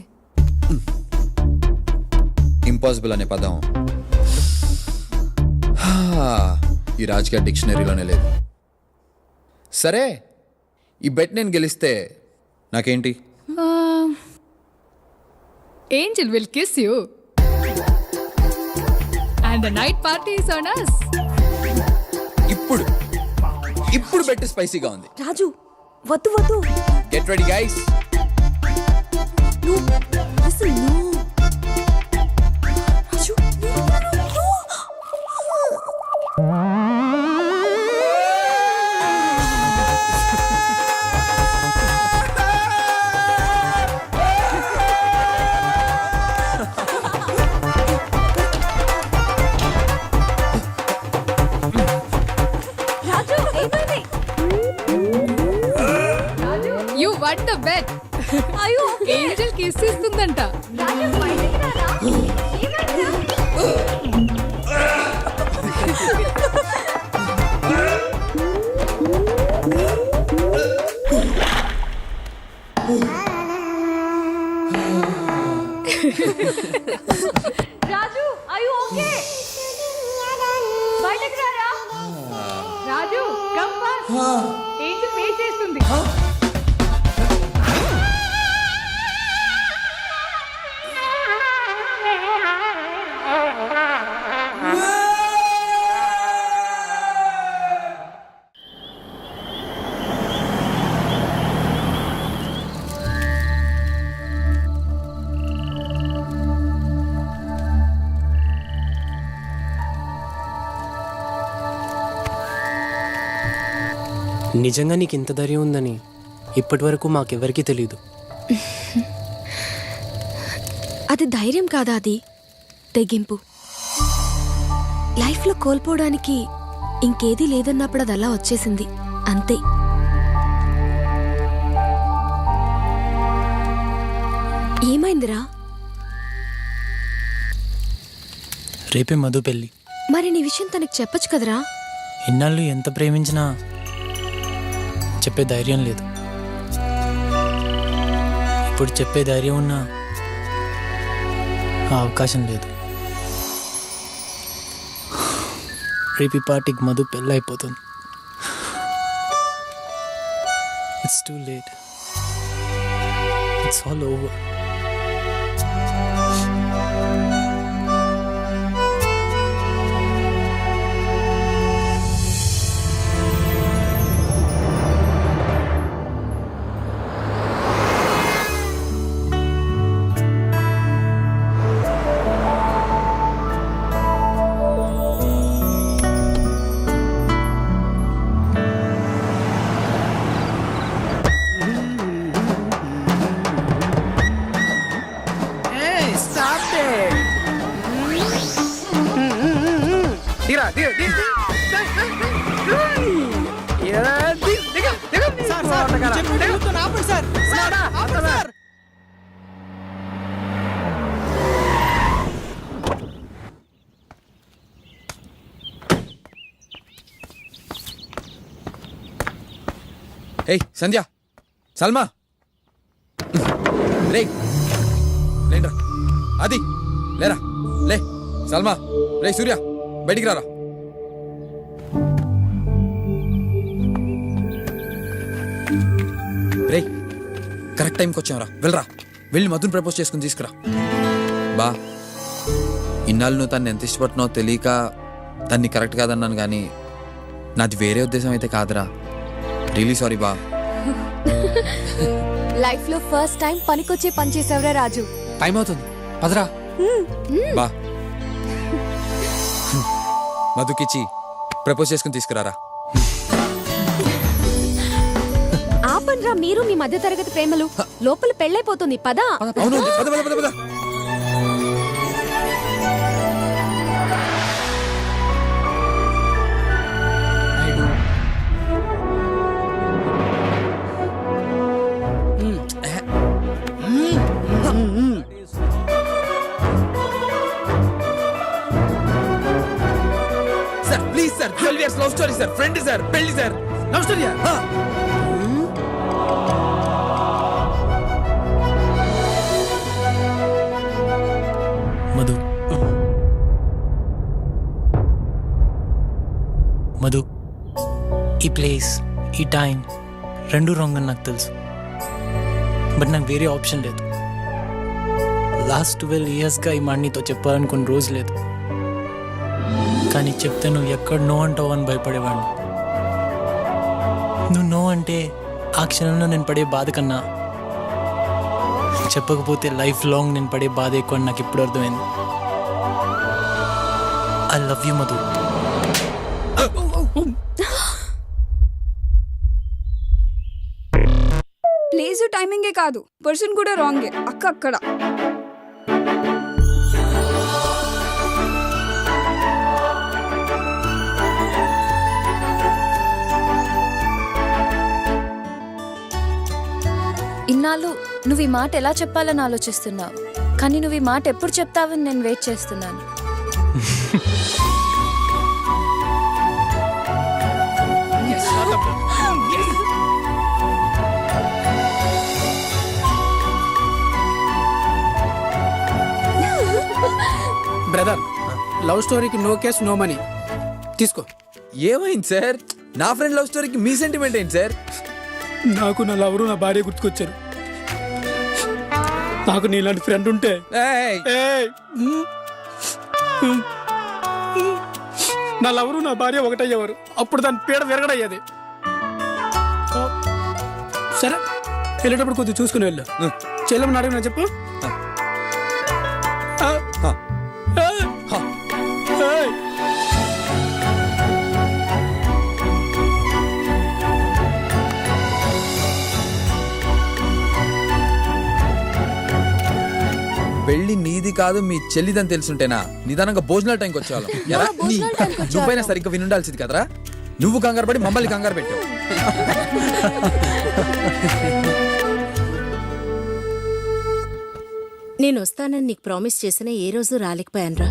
S4: ఇంపాసిబుల్ అనే పదం ఈ రాజకీయ డిక్షనరీలోనే లేదు. సరే, ఈ బెట్ నేను గెలిస్తే నాకేంటి?
S11: Angel will kiss you. And the night party is on us.
S4: ఇప్పుడు బెట్ స్పైసీగా ఉంది.
S2: రాజు వద్దు వద్దు.
S4: Get ready guys.
S2: Listen, no. Raju, no. Raju, ఏమైంది?
S11: You won the bet.
S2: అయ్యో,
S11: Angel kiss ఇస్తుందంట.
S2: రాజు బయటికి రారా? రాజు, are you okay? బయటికి రారా?
S11: రాజు come fast. Angel wait చేస్తుంది.
S3: నిజంగా నీకు ఇంత ధైర్యం ఉందని ఇప్పటి వరకు మాకెవరికీ తెలియదు.
S2: అది ధైర్యం కాదా, అది తెగింపు. లైఫ్లో కోల్పోవడానికి ఇంకేదీ లేదన్నప్పుడు అది అలా వచ్చేసింది అంతే. ఏమైందిరా?
S7: రేపే మధు పెళ్ళి.
S2: మరి నీ విషయం తనకి చెప్పొచ్చు కదరా.
S7: ఇన్నాళ్ళు ఎంత ప్రేమించినా చెప్పే ధైర్యం లేదు. ఇప్పుడు చెప్పే ధైర్యం ఉన్నా ఆ అవకాశం లేదు. రేపు ఈ పార్టీకి మధు పెళ్ళి అయిపోతుంది. It's too late. It's all over.
S4: ఏయ్ సంధ్య, సల్మా, రే లేండ్రా. అది లేరా, లే. సల్మా, రే సూర్య, బయటికి రారా. రే కరెక్ట్ టైంకి వచ్చాంరా, వెళ్ళరా. వెళ్ళి మధుని ప్రపోజ్ చేసుకుని తీసుకురా. బా, ఇన్నాళ్ళు నువ్వు తను ఎంత ఇష్టపడుతున్నావు తెలియక తన్ని కరెక్ట్ కాదన్నాను, కానీ నాది వేరే ఉద్దేశం అయితే కాదురా. రియలీ సారీ బా.
S2: లైఫ్ లో ఫస్ట్ టైం పనికొచ్చే పని చేసావురా రాజు.
S1: టైం అవుతుంది, పదరా.
S4: బా, మధుకిచ్చి ప్రపోజ్ చేసుకుని తీసుకురారా.
S2: ఆపండ్రా మీరు మీ మధ్య తరగతి ప్రేమలు. లోపల పెళ్ళైపోతుంది, పదా.
S4: అవును, పద పద పద పద. Sir 12 years love story sir, friend sir, పెళ్లి sir, love story.
S7: Madhu Madhu, ఈ ప్లేస్, ఈ టైం రెండూ రాంగ్ అని నాకు తెలుసు. బట్ నాకు వేరే ఆప్షన్ లేదు. లాస్ట్ 12 ఇయర్స్గా ఈ మాట నీతో చెప్పాలనుకున్న రోజు లేదు. కానీ చెప్తే నువ్వు ఎక్కడ నో అంటావు అని భయపడేవాడిని. నువ్వు నో అంటే ఆ క్షణంలో నేను పడే బాధ కన్నా చెప్పకపోతే లైఫ్ లాంగ్ నేను పడే బాధ ఎక్కువ అని నాకు ఇప్పుడు అర్థమైంది. I love you Madhu.
S11: Place టైమింగే కాదు, పర్సన్ కూడా రాంగే. అక్క అక్కడ
S2: ఇన్నాళ్ళు నువ్వు ఈ మాట ఎలా చెప్పాలని ఆలోచిస్తున్నావు, కానీ నువ్వు ఈ మాట ఎప్పుడు చెప్తావని నేను వెయిట్ చేస్తున్నాను.
S4: బ్రదర్, లవ్ స్టోరీకి నో కేస్ నో మనీ తీసుకో. ఏమైంది సార్? నా ఫ్రెండ్ లవ్ స్టోరీకి మీ సెంటిమెంట్ ఏంటి సార్?
S5: నాకు నా లవరు నా భార్య గుర్తుకొచ్చారు. నాకు నీలాంటి ఫ్రెండ్ ఉంటే నా లవరు నా భార్య ఒకటయ్యేవారు. అప్పుడు దాని పీడ విరగడయ్యేది. సరే, వెళ్ళేటప్పుడు కొద్దిగా చూసుకుని వెళ్ళు. చెల్లెమని అడిగినా చెప్పు.
S4: పెళ్లి నీది కాదు మీ చెల్లిదని తెలుసుంటేనా నిదానంగా భోజనాల టైంకి వచ్చేవాళ్ళం. నువ్వైనా సరిగ్గా వినుండాల్సింది కదరా. నువ్వు కంగారు పడి మమ్మల్ని కంగారు పెట్టావు.
S15: నేను వస్తానని నీకు ప్రామిస్ చేసిన ఏ రోజు రాలేకపోయానురా.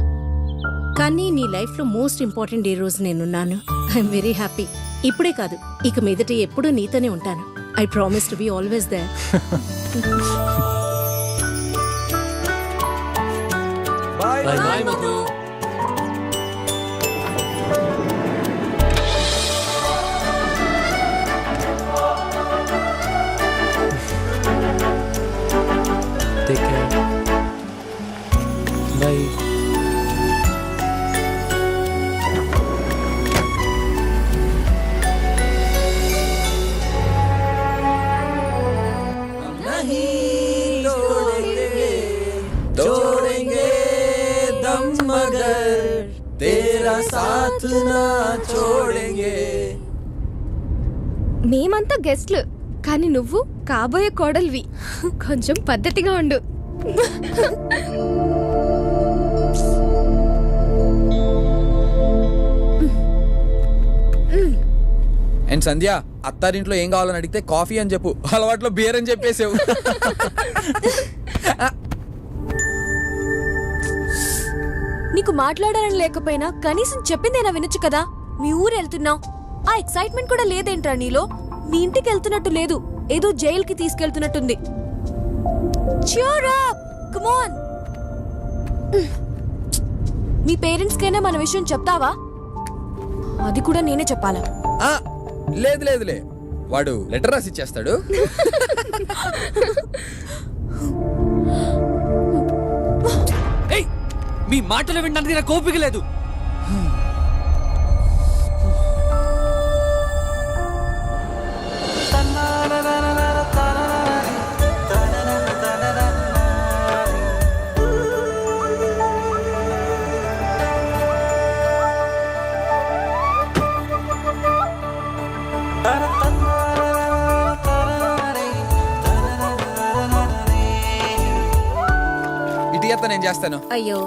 S15: కానీ నీ లైఫ్లో మోస్ట్ ఇంపార్టెంట్ ఏ రోజు నేనున్నాను. I'm very happy. ఇప్పుడే కాదు, ఇక మీదట ఎప్పుడూ నీతోనే ఉంటాను. I promise to be always there.
S4: Bye bye Madhu.
S7: Take care. Bye.
S2: మేమంతా గెస్ట్లు, కానీ నువ్వు కాబోయే కోడలివి. కొంచెం పద్ధతిగా ఉండు.
S4: అండ్ సంధ్య, అత్తారింట్లో ఏం కావాలని అడిగితే కాఫీ అని చెప్పు. అలవాట్లో బియర్ అని చెప్పేసావు.
S2: నీకు మాట్లాడాలని లేకపోయినా కనీసం చెప్పిందేనా వినొచ్చు కదా. మీ ఊరు వెళ్తున్నావు, ఆ ఎక్సైట్మెంట్ కూడా లేదేంట్రా నీలో? మీ ఇంటికి వెళ్తున్నట్టు లేదు, ఏదో జైలుకి తీసుకెళ్తున్నట్టుంది. Cheer up! Come on! Me parents కైనా మన విషయం చెప్తావా? అది కూడా నేనే చెప్పాలా?
S4: లేదు లేదులే, వాడు లెటర్ రాసి ఇచ్చేస్తాడు.
S1: మీ మాటలు వినడానికి నాకు ఓపిక లేదు.
S4: ఇటు నేను చేస్తాను.
S15: అయ్యో,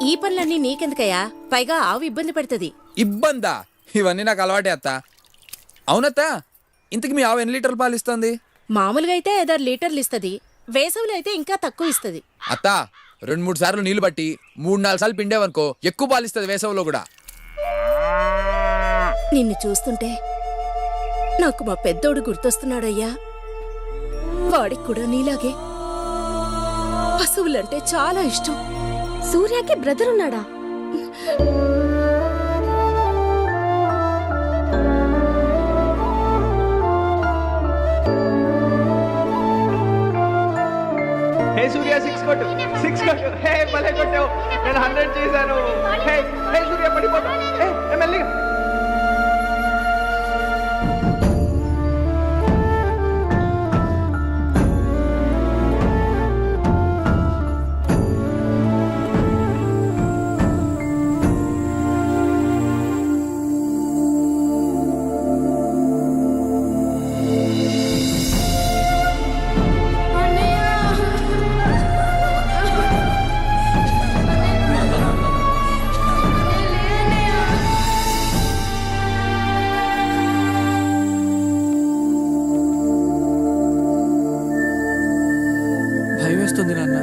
S15: ఈ పనులన్నీ నీకెందుకయ్యా? పైగా ఆవు ఇబ్బంది పడుతుంది.
S4: ఇబ్బందా? ఇవన్నీ నాకు అలవాటే అత్త. అవునత్త, ఇంతకు మీ ఆవు ఎన్ని లీటర్లు పాలు ఇస్తుంది?
S15: మామూలుగా అయితే 5-6 లీటర్లు ఇస్తుంది. వేసవిలో అయితే ఇంకా తక్కువ ఇస్తుంది.
S4: అత్త, 2-3 సార్లు నీళ్లు బట్టి 3-4 సార్లు పిండేవనుకో ఎక్కువ పాలు ఇస్తుంది వేసవిలో కూడా.
S15: నిన్ను చూస్తుంటే నాకు మా పెద్దోడు గుర్తొస్తున్నాడయ్యా. వాడికి కూడా నీలాగే పశువులంటే చాలా ఇష్టం.
S2: సూర్యకి బ్రదర్ ఉన్నాడా?
S10: హే సూర్య 6 కొట్టు 6 కొట్టు. హే భలే కొట్టావు. నేను 100 చేశాను. హే హే సూర్య పడిపోతా. హే మెల్లిగా.
S1: భయం వేస్తుంది నాన్న.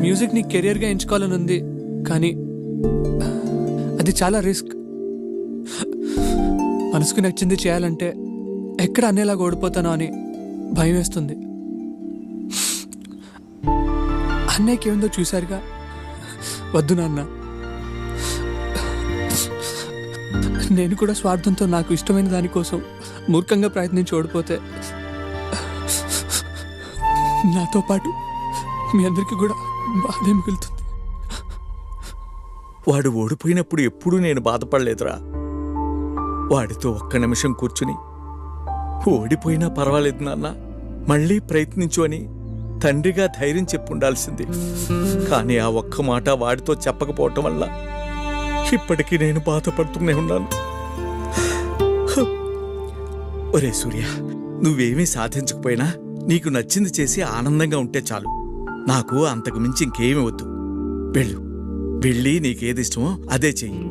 S1: మ్యూజిక్ నీ కెరియర్గా ఎంచుకోవాలని ఉంది, కానీ అది చాలా రిస్క్. మనసుకు నచ్చింది చేయాలంటే ఎక్కడ అనేలాగా ఓడిపోతానో అని భయం వేస్తుంది. అన్నయ్యకి ఏముందో చూశారుగా. వద్దు నాన్న. నేను కూడా స్వార్థంతో నాకు ఇష్టమైన దానికోసం మూర్ఖంగా ప్రయత్నించి ఓడిపోతే నాతో పాటు మీ అందరికీ కూడా బాధే మిగులుతుంది.
S12: వాడు ఓడిపోయినప్పుడు ఎప్పుడూ నేను బాధపడలేదురా. వాడితో ఒక్క నిమిషం కూర్చుని ఓడిపోయినా పర్వాలేదు నాన్న, మళ్ళీ ప్రయత్నించు అని తండ్రిగా ధైర్యం చెప్పుండాల్సింది. కానీ ఆ ఒక్క మాట వాడితో చెప్పకపోవటం వల్ల ఇప్పటికీ నేను బాధపడుతూనే ఉన్నాను. ఒరే సూర్య, నువ్వేమీ సాధించకపోయినా నీకు నచ్చింది చేసి ఆనందంగా ఉంటే చాలు. నాకు అంతకు మించి ఇంకేమీ వద్దు. వెళ్ళు, వెళ్ళి నీకేది ఇష్టమో అదే చెయ్యి.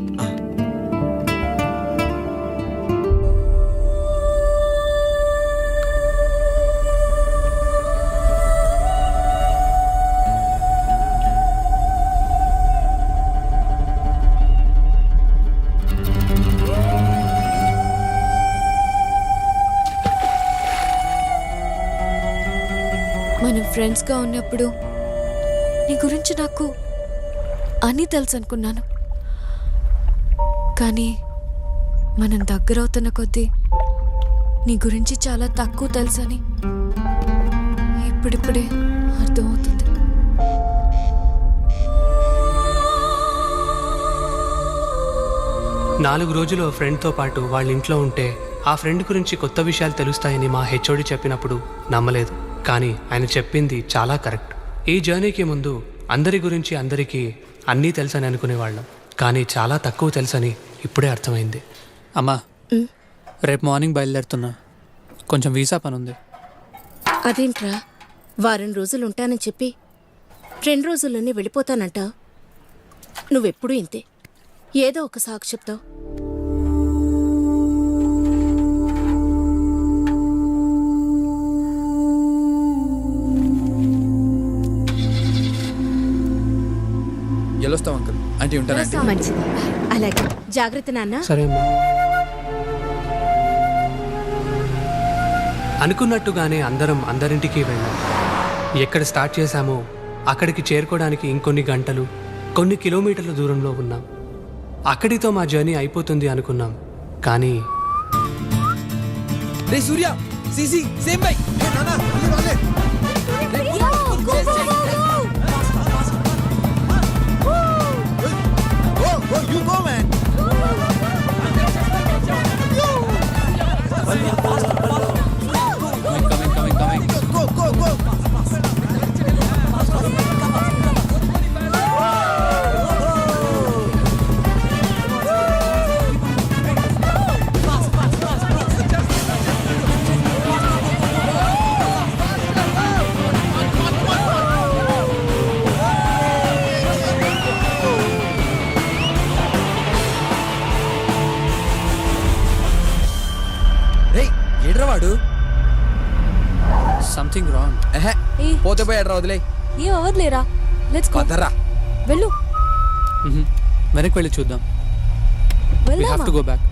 S2: మనం ఫ్రెండ్స్గా ఉన్నప్పుడు నీ గురించి నాకు అన్నీ తెలుసు అనుకున్నాను. కానీ మనం దగ్గరవుతున్న కొద్దీ నీ గురించి చాలా తక్కువ తెలుసని ఇప్పుడిప్పుడే అర్థమవుతుంది.
S1: నాలుగు రోజులు ఫ్రెండ్తో పాటు వాళ్ళ ఇంట్లో ఉంటే ఆ ఫ్రెండ్ గురించి కొత్త విషయాలు తెలుస్తాయని మా హెచ్ఓడి చెప్పినప్పుడు నమ్మలేదు. కానీ ఆయన చెప్పింది చాలా కరెక్ట్. ఈ జర్నీకి ముందు అందరి గురించి అందరికీ అన్నీ తెలుసని అనుకునేవాళ్ళం, కానీ చాలా తక్కువ తెలుసని ఇప్పుడే అర్థమైంది. అమ్మా, రేపు మార్నింగ్ బయలుదేరుతున్నా. కొంచెం వీసా పని ఉంది.
S15: అదేంట్రా, వారం రోజులు ఉంటానని చెప్పి 2 రోజుల్లోనే వెళ్ళిపోతానంటావు. నువ్వెప్పుడూ ఇంతే, ఏదో ఒక సాకు చెప్తావు.
S4: వెళ్ళొస్తాం అంకుల్. అంటే ఉంటానండి.
S15: మంచిది, అలాగే. జాగ్రత్త నాన్న.
S1: సరే అమ్మా. అనుకున్నట్టుగానే అందరం అందరింటికి వెళ్ళాం. ఎక్కడ స్టార్ట్ చేశామో అక్కడికి చేరుకోవడానికి ఇంకొన్ని గంటలు, కొన్ని కిలోమీటర్ల దూరంలో ఉన్నాం. అక్కడితో మా జర్నీ అయిపోతుంది అనుకున్నాం, కానీ
S4: రే సూర్య, సీసీ సేమ్ బై. You go, man. Coming. Go. వాడు
S1: సంథింగ్ రాంగ్.
S4: పోతే పోయాడు రా, వదిలే.
S2: ఏ అవద్లేరా, లెట్స్ గో.
S4: పదరా.
S2: వెళ్ళు.
S1: వెనక్కి వెళ్ళి చూద్దాం. We have to go back.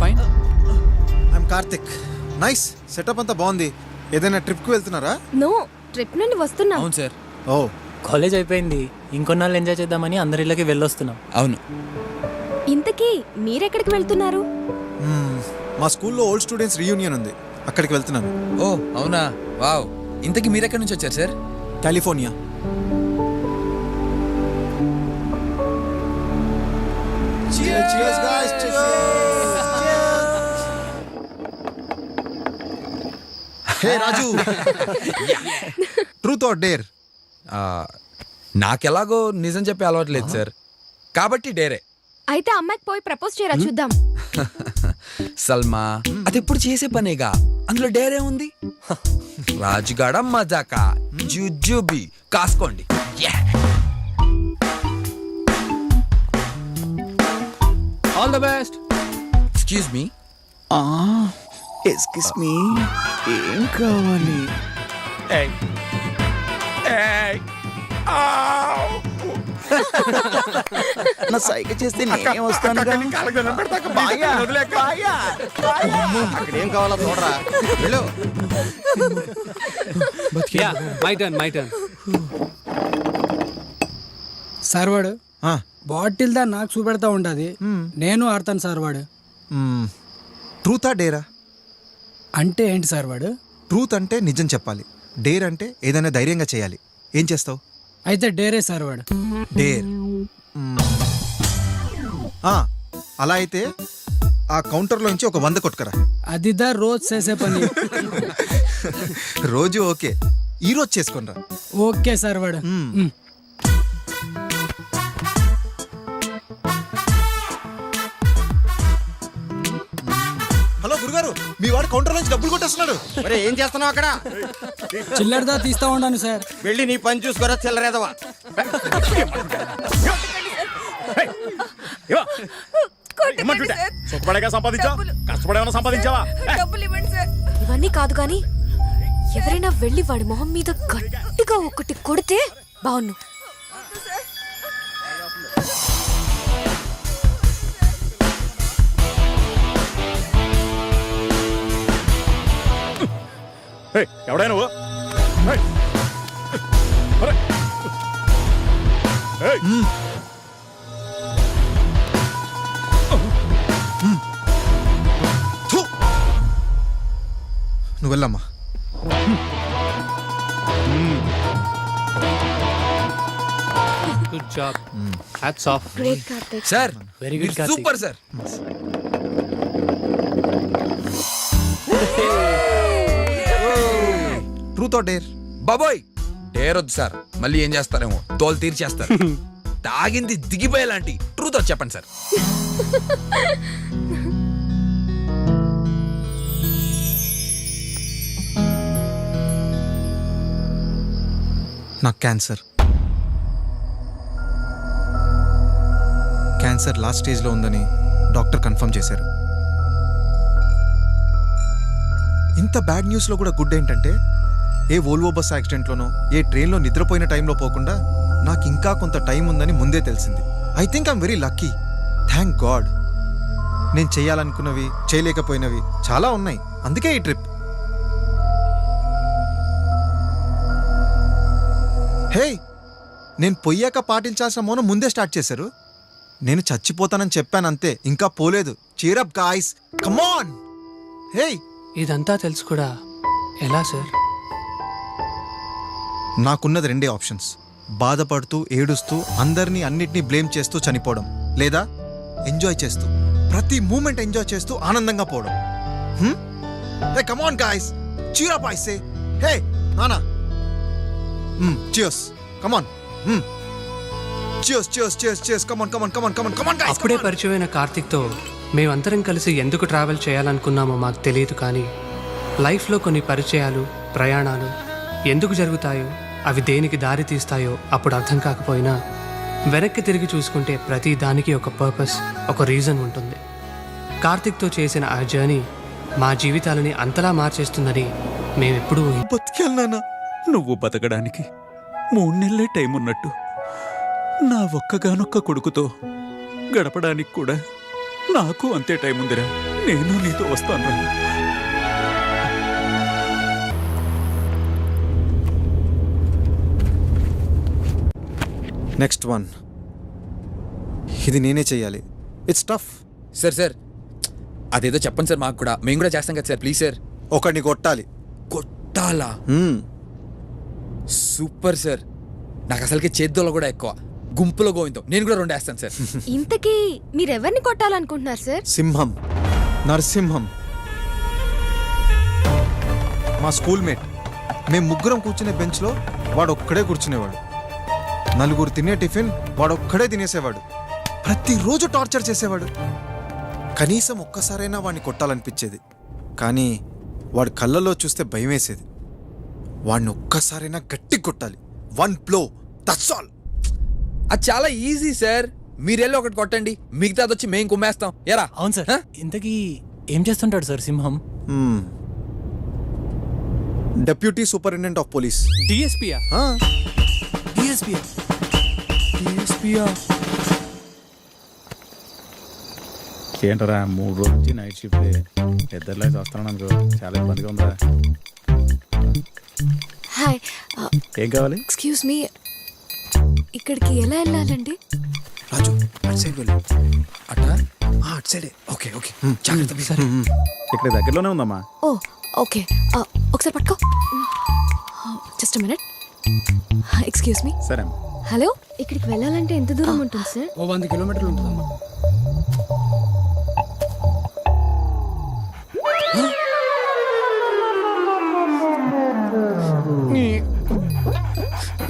S1: Fine.
S16: I'm Karthik. Nice setup అంతా బాగుంది. ఏదైనా ట్రిప్కి వెళ్తున్నారా?
S2: నో, ట్రిప్ నుండి వస్తున్నా.
S7: అవును సార్.
S16: ఓ,
S7: కాలేజ్ అయిపోయింది, ఇంకొన్నాళ్ళు ఎంజాయ్ చేద్దామని అందరి ఇళ్ళకి వెళ్ళొస్తున్నాం.
S4: అవును.
S2: ఇంతకీ మీరెక్కడికి వెళ్తున్నారు?
S16: మా స్కూల్లో ఓల్డ్ స్టూడెంట్స్ రీయూనియన్ ఉంది, అక్కడికి వెళ్తున్నాను.
S4: ఓ అవునా, వావ్. ఇంతకీ మీరెక్కడి నుంచి వచ్చారు sir?
S16: California. Cheers guys, hey Raju, truth or dare?
S4: నాకెలాగో నిజం చెప్పే అలవాటు లేదు సార్, కాబట్టి డేరే.
S2: అయితే అమ్మాయికి పోయి ప్రపోజ్ చేయరా చూద్దాం.
S4: సల్మా, అది ఎప్పుడు చేసే పనేగా, అందులో డేరే ఉంది. రాజుగాడ మజాకా, జుజుబి కాసుకోండి.
S1: All the best.
S4: Excuse me.
S12: Excuse me, ఏం కావాలి? నా సైగ చేస్తే నేను వస్తాను.
S16: అక్కడేం కావాలో చూడరా, వెళ్ళు.
S1: My turn.
S5: సార్ వాడు బాటిల్ దా నాకు చూపెడతా ఉంటది, నేను ఆడతాను సార్ వాడు.
S16: ట్రూతా డేరా
S5: అంటే ఏంటి సార్ వాడు?
S16: ట్రూత్ అంటే నిజం చెప్పాలి, డేర్ అంటే ఏదైనా ధైర్యంగా చేయాలి. ఏం చేస్తావు?
S5: అయితే డేరే సార్ వాడు.
S16: డేర్. అలా అయితే ఆ కౌంటర్లోంచి ఒక 100 కొట్టుకరా.
S5: అదిదా రోజు చేసే పని.
S16: రోజు ఓకే, ఈ రోజు చేసుకోనరా.
S5: ఓకే సార్ వాడు.
S16: హలో గురుగారు, మీ వాడు కౌంటర్ నుంచి డబ్బులు కొట్టేస్తున్నాడు.
S14: ఏం చేస్తున్నావు అక్కడ?
S5: చిల్లరదా తీస్తా ఉన్నాను సార్.
S14: వెళ్ళి నీ పని చూసుకోరా చిల్లరేదవా.
S2: ఇవన్నీ కాదు కానీ ఎవరైనా వెళ్ళి వాడి మొహం మీద గట్టిగా ఒకటి కొడితే బాగున్ను.
S18: ఎవడా నువ్వు?
S16: నువ్వు వెళ్ళమ్మా.
S1: Good job. Hats off.
S2: Great Karthik.
S4: Sir
S1: very good.
S4: Super sir.
S16: Truth or dare?
S4: బాబోయ్, డేర్ వద్దు సార్, మళ్ళీ ఏం చేస్తారేమో, తోలు తీర్చేస్తారు. తాగింది దిగిపోయేలాంటి ట్రూత్ వచ్చి చెప్పండి సార్.
S16: నాకు క్యాన్సర్ లాస్ట్ స్టేజ్లో ఉందని డాక్టర్ కన్ఫర్మ్ చేశారు. ఇంత బ్యాడ్ న్యూస్లో కూడా గుడ్ ఏంటంటే, ఏ వోల్వో బస్ యాక్సిడెంట్లోనో ఏ ట్రైన్లో నిద్రపోయిన టైంలో పోకుండా నాకు ఇంకా కొంత టైం ఉందని ముందే తెలిసింది. I think I'm very lucky. Thank God. నేను చేయాలనుకున్నవి చేయలేకపోయినవి చాలా ఉన్నాయి, అందుకే ఈ ట్రిప్. హే, నేను పొయ్యాక పాటించాల్సిన మౌనం ముందే స్టార్ట్ చేశారు. నేను చచ్చిపోతానని చెప్పాను అంతే, ఇంకా పోలేదు. Cheer up guys, come on. Hey,
S1: ఇదంతా తెలుసు కూడా ఎలా సార్?
S16: నాకున్నది 2 ఆప్షన్స్. బాధపడుతూ ఏడుస్తూ అందరినీ అన్నిటినీ బ్లేమ్ చేస్తూ చనిపోవడం, లేదా ఎంజాయ్ చేస్తూ ప్రతి మూమెంట్ ఎంజాయ్ చేస్తూ ఆనందంగా పోవడం. Hey come on guys, cheer up I say. Hey నానా, cheers, come on. cheers, come on guys.
S1: అప్పుడే పరిచయమైన కార్తిక్తో మేమందరం కలిసి ఎందుకు ట్రావెల్ చేయాలనుకున్నామో మాకు తెలియదు, కానీ లైఫ్లో కొన్ని పరిచయాలు, ప్రయాణాలు ఎందుకు జరుగుతాయో, అవి దేనికి దారి తీస్తాయో అప్పుడు అర్థం కాకపోయినా వెనక్కి తిరిగి చూసుకుంటే ప్రతి దానికి ఒక పర్పస్, ఒక రీజన్ ఉంటుంది. కార్తిక్తో చేసిన ఆ జర్నీ మా జీవితాలని అంతలా మార్చేస్తుందని మేమెప్పుడూ
S17: బతికెళ్ళానా? నువ్వు బతకడానికి 3 నెలలే టైం ఉన్నట్టు నా ఒక్కగానొక్క కొడుకుతో గడపడానికి కూడా నాకు అంతే టైం ఉందిరా. నేను నీతో వస్తాను.
S16: నెక్స్ట్ వన్, ఇది నేనే చెయ్యాలి. It's tough.
S4: సార్ అదేదో చెప్పండి సార్, మాకు కూడా, మేము కూడా చేస్తాం కదా సార్. Please sir.
S16: ఒకడిని కొట్టాలి.
S4: కొట్టాలా? Super sir. నాకు అసలుకి చేద్దోళ్ళు కూడా ఎక్కువ. గుంపులో గోవిందో నేను కూడా 2 వేస్తాను సార్.
S2: ఇంతకీ మీరెవరిని కొట్టాలనుకుంటున్నారు సార్?
S16: సింహం, నరసింహం, మా స్కూల్ మేట్. మేము ముగ్గురం కూర్చునే బెంచ్లో వాడు ఒక్కడే కూర్చునేవాడు. 4 తినే టిఫిన్ వాడు ఒక్కడే తినేసేవాడు. ప్రతిరోజు టార్చర్ చేసేవాడు. కనీసం ఒక్కసారైనా వాడిని కొట్టాలనిపించేది, కానీ వాడి కళ్ళలో చూస్తే భయం వేసేది. వాడిని ఒక్కసారైనా గట్టి కొట్టాలి. 1 blow, that's all.
S4: అది చాలా ఈజీ సార్. మీరెళ్ళి ఒకటి కొట్టండి, మిగతాది వచ్చి మేము కుమ్మేస్తాం. ఎరా?
S7: అవును సార్. ఇంతకీ ఏం చేస్తుంటాడు sir Simham?
S16: Deputy superintendent of police.
S1: డిఎస్పీయా?
S7: డిఎస్పీయా?
S17: ఏంటరా 3 రోజుల నుంచి నైట్ షిఫ్ట్ ఇద్దరులో వస్తున్నాను అనుకో, చాలా ఇబ్బందిగా ఉందా?
S2: హాయ్,
S17: ఏం కావాలి?
S2: ఎక్స్క్యూజ్ మీ, ఇక్కడికి ఎలా వెళ్ళాలండి?
S4: రాజు అటు సైడ్ వెళ్ళు. అటా? అటు సైడే. ఓకే ఓకే, జాగ్రత్త. సరే,
S17: ఇక్కడ దగ్గరలోనే ఉందమ్మా.
S2: ఓ ఓకే, ఒకసారి పట్టుకో. Just minute. Excuse me.
S17: సరే.
S2: హలో, ఇక్కడికి వెళ్ళాలంటే ఎంత దూరం ఉంటుంది సార్?
S5: ఓ 100 కిలోమీటర్లు ఉంటుందమ్మా.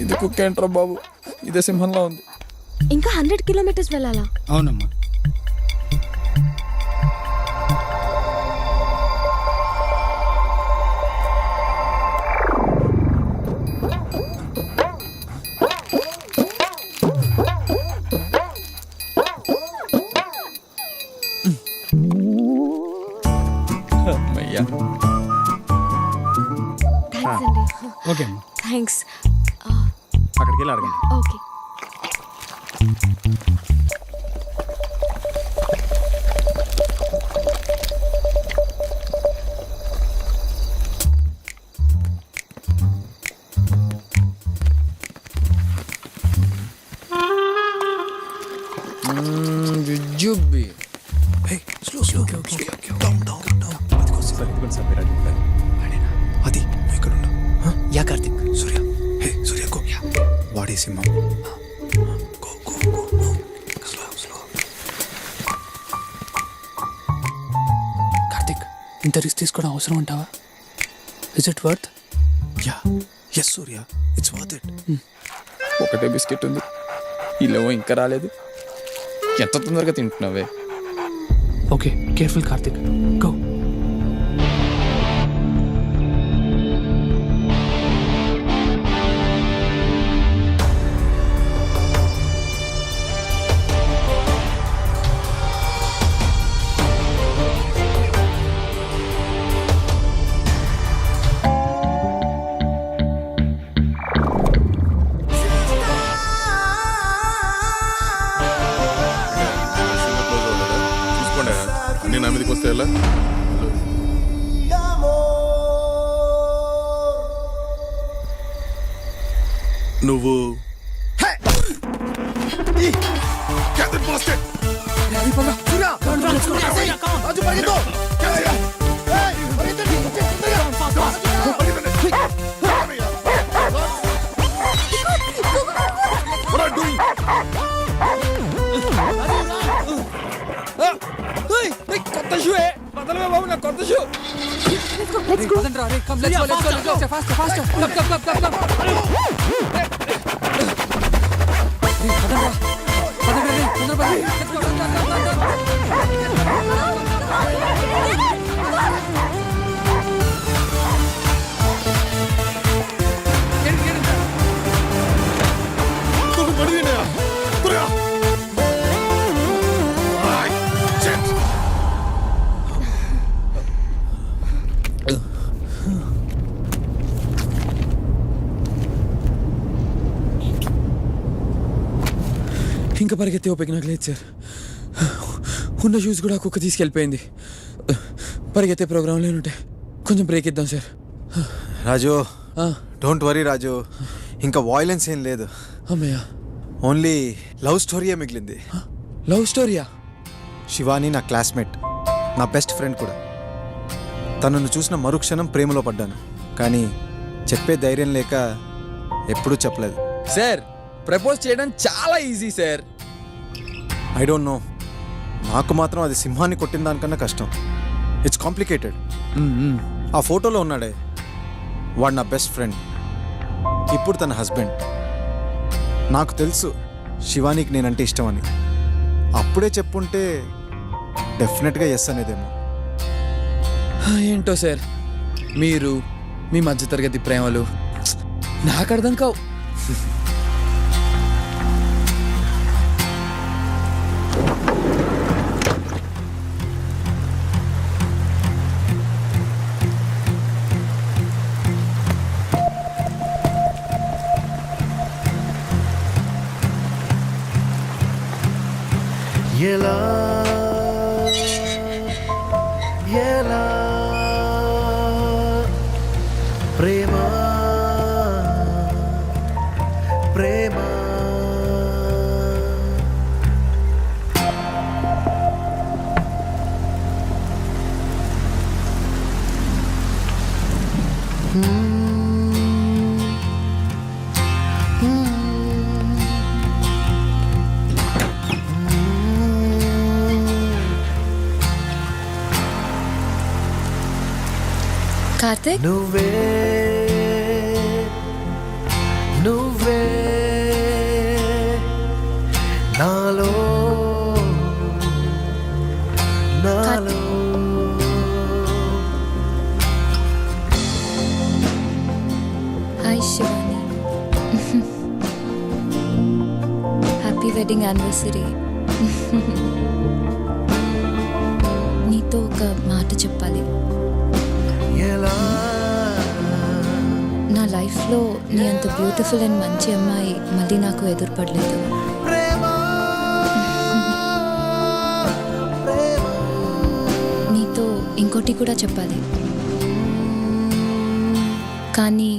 S4: ఇది కుక్కేంట్రా బాబు, ఇదే సింహంలో ఉంది.
S2: ఇంకా 100 కిలోమీటర్స్ వెళ్ళాలా?
S5: అవునమ్మా.
S4: అమ్మయ్యా.
S2: థ్యాంక్స్ అండి.
S5: ఓకే అమ్మా.
S2: థ్యాంక్స్.
S17: అక్కడికి వెళ్ళి అడగండి.
S2: ఓకే.
S4: జుజుబి. Slow slow.
S16: అది నువ్వు ఇక్కడ ఉండు. Ya Karthik. Surya, hey Surya, go. వాడే Simham. Go go go go. Slow slow.
S1: Karthik, ఇంత రిస్క్ తీసుకోవడం అవసరం ఉంటావా? Is it worth?
S16: Ya, yes Surya, it's worth it.
S4: ఒకటే బిస్కెట్ ఉంది, ఇల్లేమో ఇంకా రాలేదు. ఎంత తొందరగా తింటున్నావే?
S1: Okay, careful Karthik. గో.
S19: అన్ని నా మీదకి వస్తే ఎలా? నువ్వు
S4: కొత్త షూ బదలవే బాబు, నా కొత్త షూ. ఇంకా పరిగెత్తే ఓపిక నాకు లేదు సార్. ఉన్న షూస్ కూడా కుక్క తీసుకెళ్ళిపోయింది. పరిగెత్తే ప్రోగ్రాం లేనుంటే కొంచెం బ్రేక్ ఇద్దాం సార్.
S16: రాజు డోంట్ వరీ రాజు, ఇంకా వాయిలెన్స్ ఏం లేదు.
S4: అమ్మయ్య,
S16: ఓన్లీ లవ్ స్టోరీయే మిగిలింది.
S4: లవ్ స్టోరీయా?
S16: శివాని నా క్లాస్మేట్, నా బెస్ట్ ఫ్రెండ్ కూడా. తనను చూసిన మరుక్షణం ప్రేమలో పడ్డాను, కానీ చెప్పే ధైర్యం లేక ఎప్పుడూ చెప్పలేదు.
S4: సార్, ప్రపోజ్ చేయడం చాలా easy sir.
S16: I don't know, నాకు మాత్రం అది సింహాన్ని కొట్టిన దానికన్నా కష్టం. It's complicated. ఆ ఫోటోలో ఉన్నాడే వాడు నా బెస్ట్ ఫ్రెండ్, ఇప్పుడు తన హస్బెండ్. నాకు తెలుసు శివానికి నేనంటే ఇష్టమని. అప్పుడే చెప్పుంటే డెఫినెట్గా ఎస్ అనేదేమో.
S4: ఏంటో సార్, మీరు మీ మధ్యతరగతి ప్రేమలు నాకు అర్థం కావు.
S20: ఎలా ఎలా ప్రేమ ప్రేమ
S2: కార్తిక్,
S20: నువ్వే నువ్వే నాలో నాలో
S2: hi Shivani. Happy wedding anniversary. నీతో ఒక మాట చెప్పాలి. నా లైఫ్లో నీ అంత బ్యూటిఫుల్ అండ్ మంచి అమ్మాయి మళ్ళీ నాకు ఎదురుపడలేదు. నీతో ఇంకోటి కూడా చెప్పాలి, కానీ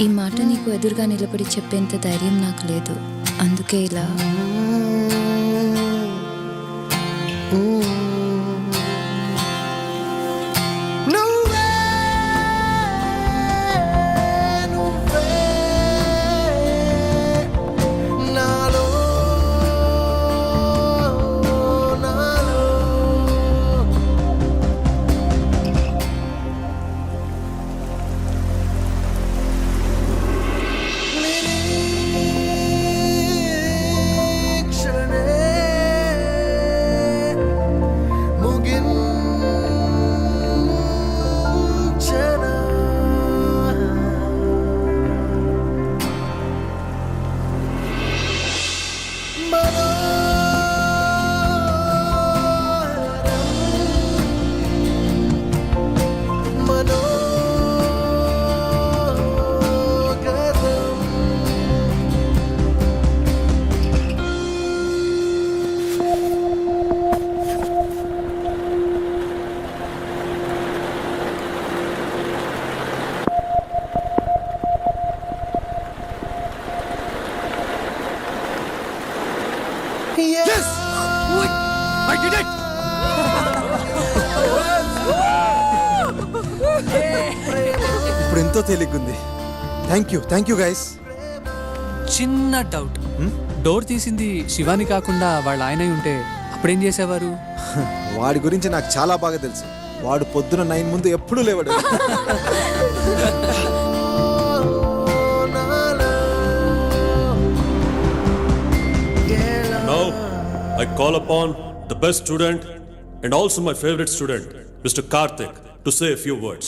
S2: ఈ మాట నీకు ఎదురుగా నిలబడి చెప్పేంత ధైర్యం నాకు లేదు. అందుకే ఇలా.
S4: Yes! Wait! I did it!
S16: ఇప్పుడు ఎంతో తేలిగ్గుంది. Thank you guys.
S1: చిన్న డౌట్, డోర్ తీసింది శివాని కాకుండా వాళ్ళ ఆయన ఉంటే అప్పుడేం చేసేవారు?
S16: వాడి గురించి నాకు చాలా బాగా తెలుసు. వాడు పొద్దున 9 ముందు ఎప్పుడూ లేవాడు.
S22: Now, I call upon the best student and also my favorite student, Mr. Karthik, to say a few words.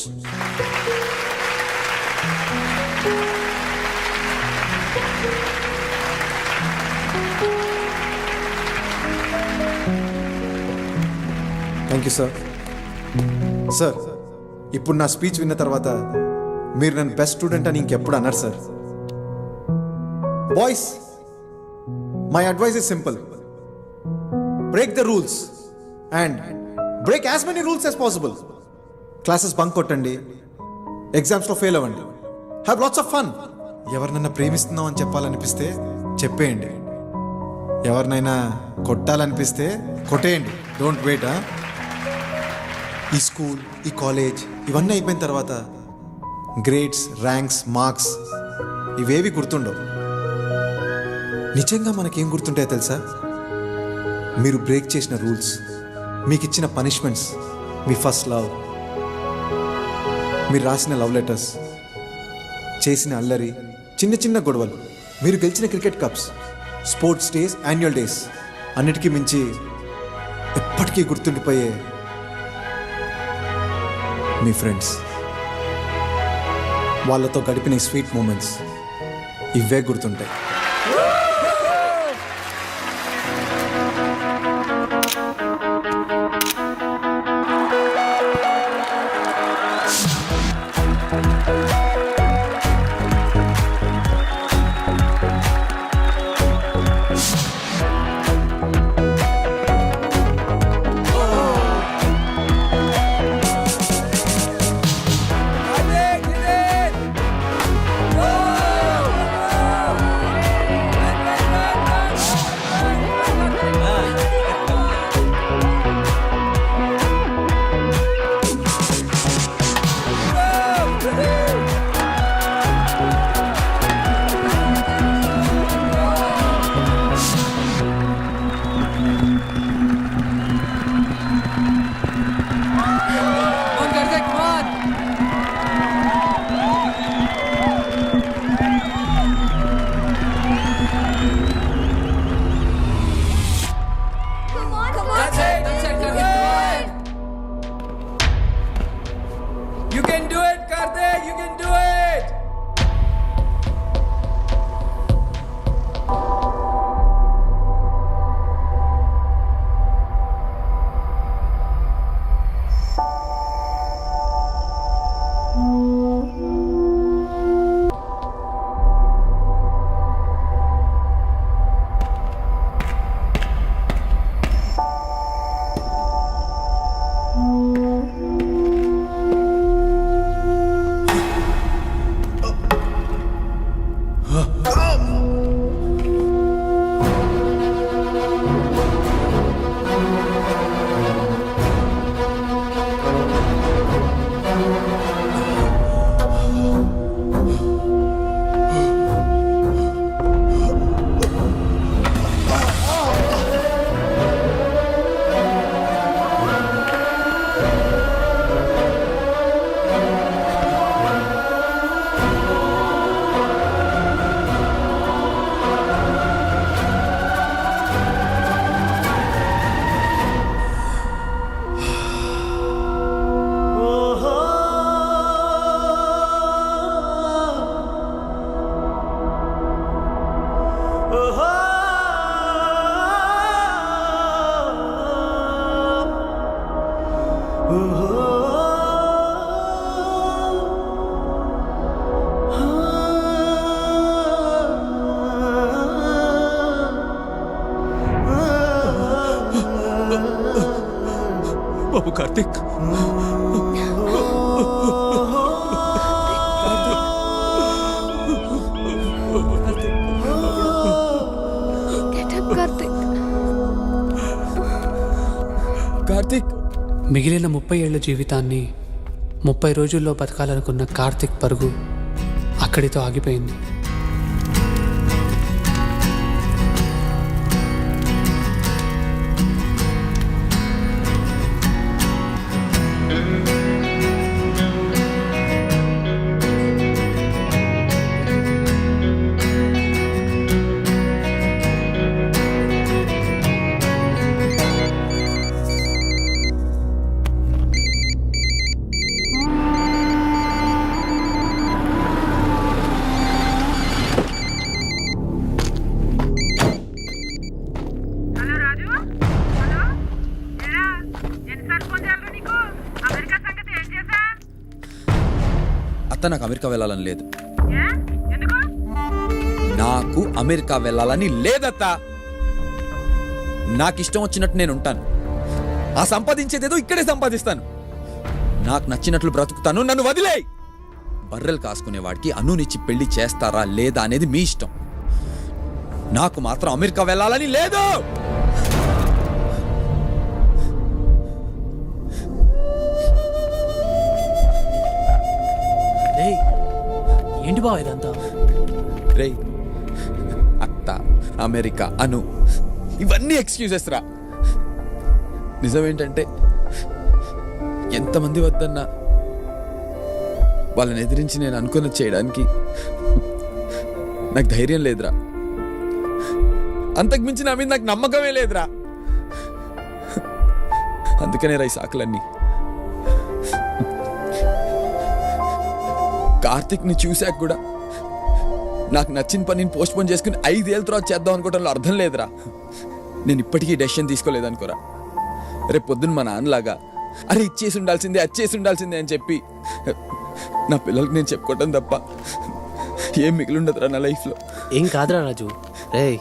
S16: Thank you sir. Sir, ఇప్పుడు నా స్పీచ్ విన్న తర్వాత మీరు నన్ను బెస్ట్ స్టూడెంట్ అని ఇంకెప్పుడు అన్నారు sir. Boys, my advice is simple. Break the rules and break as many rules as possible. Classes bunk కొట్టండి, ఎగ్జామ్స్లో ఫెయిల్ అవ్వండి, హ్యావ్ లాట్స్ ఆఫ్ ఫన్. ఎవరినైనా ప్రేమిస్తున్నాం అని చెప్పాలనిపిస్తే చెప్పేయండి, ఎవరినైనా కొట్టాలనిపిస్తే కొట్టేయండి. Don't wait. ఈ స్కూల్, ఈ కాలేజ్ ఇవన్నీ అయిపోయిన తర్వాత గ్రేడ్స్, ర్యాంక్స్, మార్క్స్ ఇవేవి గుర్తుండవు. నిజంగా మనకేం గుర్తుంటాయో తెలుసా? మీరు బ్రేక్ చేసిన రూల్స్, మీకు ఇచ్చిన పనిష్మెంట్స్, మీ ఫస్ట్ లవ్, మీరు రాసిన లవ్ లెటర్స్, చేసిన అల్లరి, చిన్న చిన్న గొడవలు, మీరు గెలిచిన cricket cups, sports days, annual days, అన్నిటికీ మించి ఎప్పటికీ గుర్తుండిపోయే మీ ఫ్రెండ్స్, వాళ్ళతో గడిపిన స్వీట్ మూమెంట్స్, ఇవే గుర్తుంటాయి.
S4: You can do it, Karthik! You can do it!
S17: బాబు కార్తిక్,
S4: కార్తిక్,
S1: మిగిలిన 30 ఏళ్ల జీవితాన్ని 30 రోజుల్లో బతకాలనుకున్న కార్తిక్ పరుగు అక్కడితో ఆగిపోయింది.
S4: అత్త, నాకు అమెరికా వెళ్ళాలని లేదు. నాకు అమెరికా వెళ్ళాలని లేదత్తా. నాకు ఇష్టం వచ్చినట్టు నేను ఉంటాను. ఆ సంపాదించేదేదో ఇక్కడే సంపాదిస్తాను. నాకు నచ్చినట్లు బ్రతుకుతాను. నన్ను వదిలేయ్. బర్రెలు కాసుకునే వాడికి అనునిచ్చి పెళ్లి చేస్తారా లేదా అనేది మీ ఇష్టం. నాకు మాత్రం అమెరికా వెళ్ళాలని లేదు.
S7: ఏంటి బావ ఇదంతా?
S4: రేయ్, అత్త, అమెరికా, అను ఇవన్నీ ఎక్స్క్యూజెస్ రా. నిజమేంటంటే ఎంతమంది వద్దన్నా వాళ్ళని ఎదిరించి నేను అనుకున్నది చేయడానికి నాకు ధైర్యం లేదురా. అంతకుమించి నా మీద నాకు నమ్మకమే లేదురా. అందుకనే రా ఈ సాకులన్నీ. కార్తిక్ని చూశాక కూడా నాకు నచ్చిన పనిని పోస్ట్ పోన్ చేసుకుని 5 ఏళ్ళ తర్వాత చేద్దాం అనుకోవడంలో అర్థం లేదురా. నేను ఇప్పటికీ డెసిషన్ తీసుకోలేదనుకోరా. రేపు పొద్దున్న మా నాన్నలాగా అరే ఇచ్చేసి ఉండాల్సిందే, అచ్చేసి ఉండాల్సిందే అని చెప్పి నా పిల్లలకి నేను చెప్పుకోవటం తప్ప ఏం మిగిలిండదురా నా లైఫ్లో.
S3: ఏం కాదురా రాజు. రేయ్,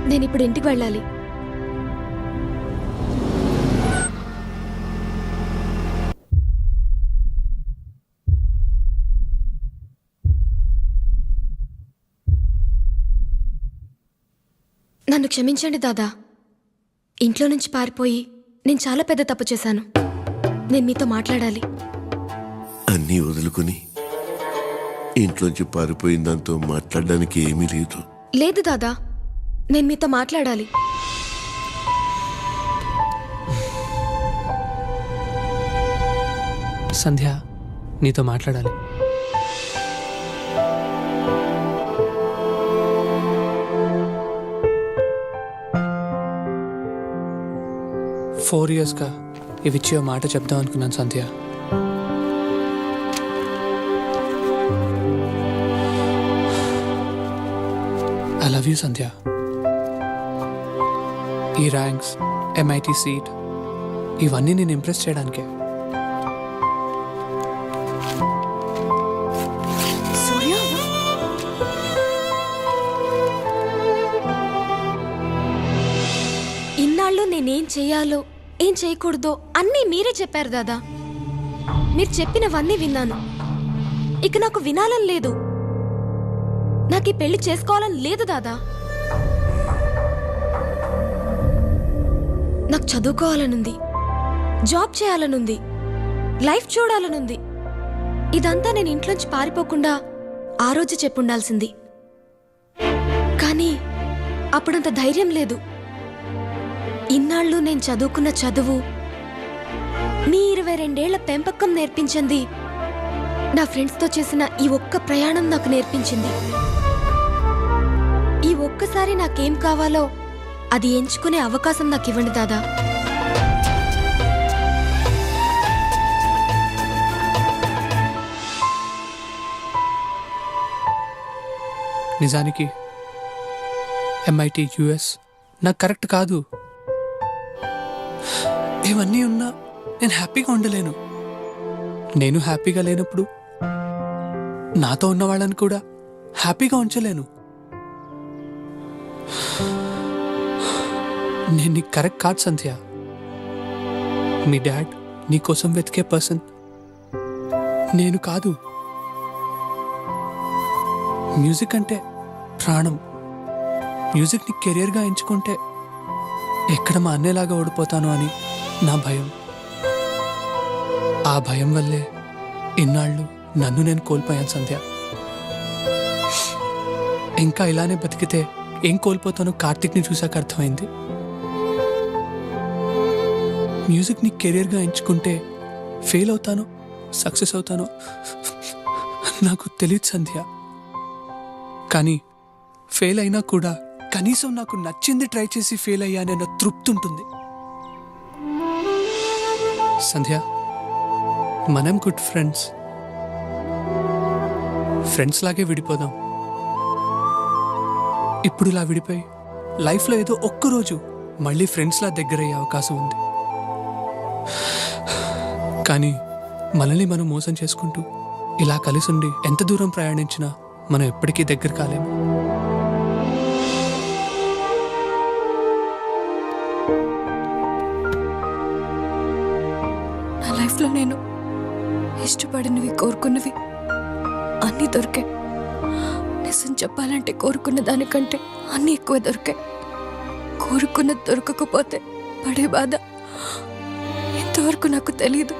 S2: నేను ఇప్పుడు ఇంటికి వెళ్ళాలి. నన్ను క్షమించండి దాదా. ఇంట్లో నుంచి పారిపోయి నేను చాలా పెద్ద తప్పు చేశాను. నేను మీతో మాట్లాడాలి.
S8: అన్నీ వదులుకుని ఇంట్లోంచి పారిపోయిన దాంతో మాట్లాడడానికి ఏమీ లేదు.
S2: లేదు దాదా, నేను మీతో మాట్లాడాలి.
S1: సంధ్య, నీతో మాట్లాడాలి. ఫోర్ ఇయర్స్గా ఇవిచ్చే మాట చెప్దాం అనుకున్నాను సంధ్య. ఐ లవ్ యూ సంధ్య. ఈ ర్యాంక్స్, MIT సీట్ ఇవన్నీ నేను ఇంప్రెస్ చేయడానికే.
S2: ఇన్నాళ్ళు నేనేం చేయాలో ఏం చేయకూడదో అన్నీ మీరే చెప్పారు దాదా. మీరు చెప్పినవన్నీ విన్నాను. ఇక నాకు వినాలని లేదు. నాకు ఈ పెళ్లి చేసుకోవాలని లేదు దాదా. నాకు చదువుకోవాలనుంది, జాబ్ చేయాలనుంది, లైఫ్ చూడాలనుంది. ఇదంతా నేను ఇంట్లోంచి పారిపోకుండా ఆ రోజు చెప్పుండాల్సింది. కానీ అప్పుడంత ధైర్యం లేదు. ఇన్నాళ్ళు నేను చదువుకున్న చదువు, మీ 22 ఏళ్ల పెంపకం నేర్పించింది. నా ఫ్రెండ్స్తో చేసిన ఈ ఒక్క ప్రయాణం నాకు నేర్పించింది. ఈ ఒక్కసారి నాకేం కావాలో అది ఎంచుకునే అవకాశం నాకు ఇవ్వండి దాదా.
S1: నిజానికి MIT US నాకు కరెక్ట్ కాదు. ఇవన్నీ ఉన్నా నేను హ్యాపీగా ఉండలేను. నేను హ్యాపీగా లేనప్పుడు నాతో ఉన్న వాళ్ళని కూడా హ్యాపీగా ఉంచలేను. నేను నీకు కరెక్ట్ కాదు సంధ్య. మీ డాడ్ నీ కోసం వెతికే పర్సన్ నేను కాదు. మ్యూజిక్ అంటే ప్రాణం. మ్యూజిక్ని కెరియర్గా ఎంచుకుంటే ఎక్కడ మా అన్నేలాగా ఓడిపోతాను అని నా భయం. ఆ భయం వల్లే ఇన్నాళ్ళు నన్ను నేను కోల్పోయాను సంధ్య. ఇంకా ఇలానే బతికితే ఏం కోల్పోతానో కార్తిక్ని చూశాక అర్థమైంది. మ్యూజిక్ని కెరియర్గా ఎంచుకుంటే ఫెయిల్ అవుతానో సక్సెస్ అవుతానో నాకు తెలియదు సంధ్య. కానీ ఫెయిల్ అయినా కూడా కనీసం నాకు నచ్చింది ట్రై చేసి ఫెయిల్ అయ్యానన్న తృప్తి ఉంటుంది. సంధ్య, మనం గుడ్ ఫ్రెండ్స్. ఫ్రెండ్స్ లాగే విడిపోదాం. ఇప్పుడు ఇలా విడిపోయి లైఫ్లో ఏదో ఒక్కరోజు మళ్ళీ ఫ్రెండ్స్లా దగ్గరయ్యే అవకాశం ఉంది. కానీ మనల్ని మనం మోసం చేసుకుంటూ ఇలా కలిసి ఉండి ఎంత దూరం ప్రయాణించినా మనం ఎప్పటికీ దగ్గర కాలేము.
S2: నా లైఫ్లో నేను ఇష్టపడినవి కోరుకున్నవి అన్నీ దొరికాయి. నిజం చెప్పాలంటే కోరుకున్న దానికంటే అన్నీ ఎక్కువ దొరికాయి. కోరుకున్నది దొరకకపోతే పడే బాధ ఇంతవరకు నాకు తెలియదు.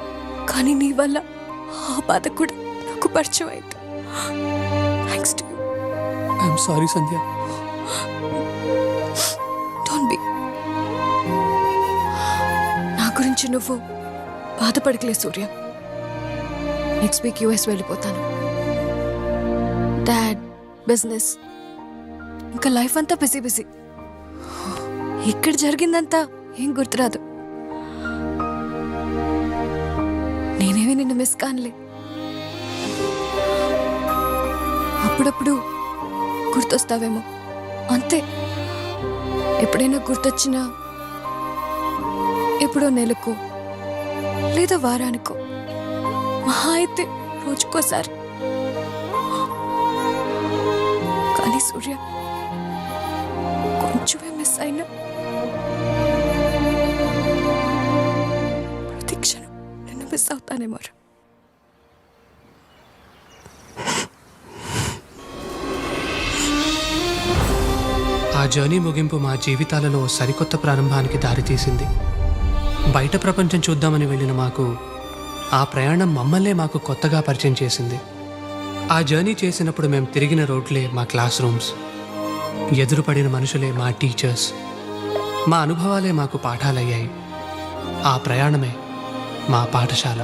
S2: కానీ నీ వల్ల ఆ బాధ కూడా నాకు పరిచయం అయింది. Thanks to you.
S1: I'm sorry Sandhya.
S2: Don't be. నా గురించి నువ్వు బాధపడకలే సూర్య. నెక్స్ట్ వీక్ యూఎస్ వెళ్ళిపోతాను. డాడ్, బిజినెస్, ఇంకా లైఫ్ అంతా బిజీ బిజీ. ఇక్కడ జరిగిందంతా ఏం గుర్తురాదు. నేనేమి నిన్ను మిస్ కానులే. అప్పుడప్పుడు గుర్తొస్తావేమో అంతే. ఎప్పుడైనా గుర్తొచ్చినా ఎప్పుడో నెలకో లేదా వారానికో, మహా అయితే రోజుకోసారి. కానీ సూర్య, కొంచెమే మిస్ అయినా ప్రతి క్షణం నిన్ను మిస్ అవుతానేమో.
S1: ఆ జర్నీ ముగింపు మా జీవితాలలో సరికొత్త ప్రారంభానికి దారితీసింది. బయట ప్రపంచం చూద్దామని వెళ్ళిన మాకు ఆ ప్రయాణం మమ్మల్నే మాకు కొత్తగా పరిచయం చేసింది. ఆ జర్నీ చేసినప్పుడు మేము తిరిగిన రోడ్లే మా క్లాస్ రూమ్స్, ఎదురుపడిన మనుషులే మా టీచర్స్, మా అనుభవాలే మాకు పాఠాలయ్యాయి. ఆ ప్రయాణమే మా పాఠశాల.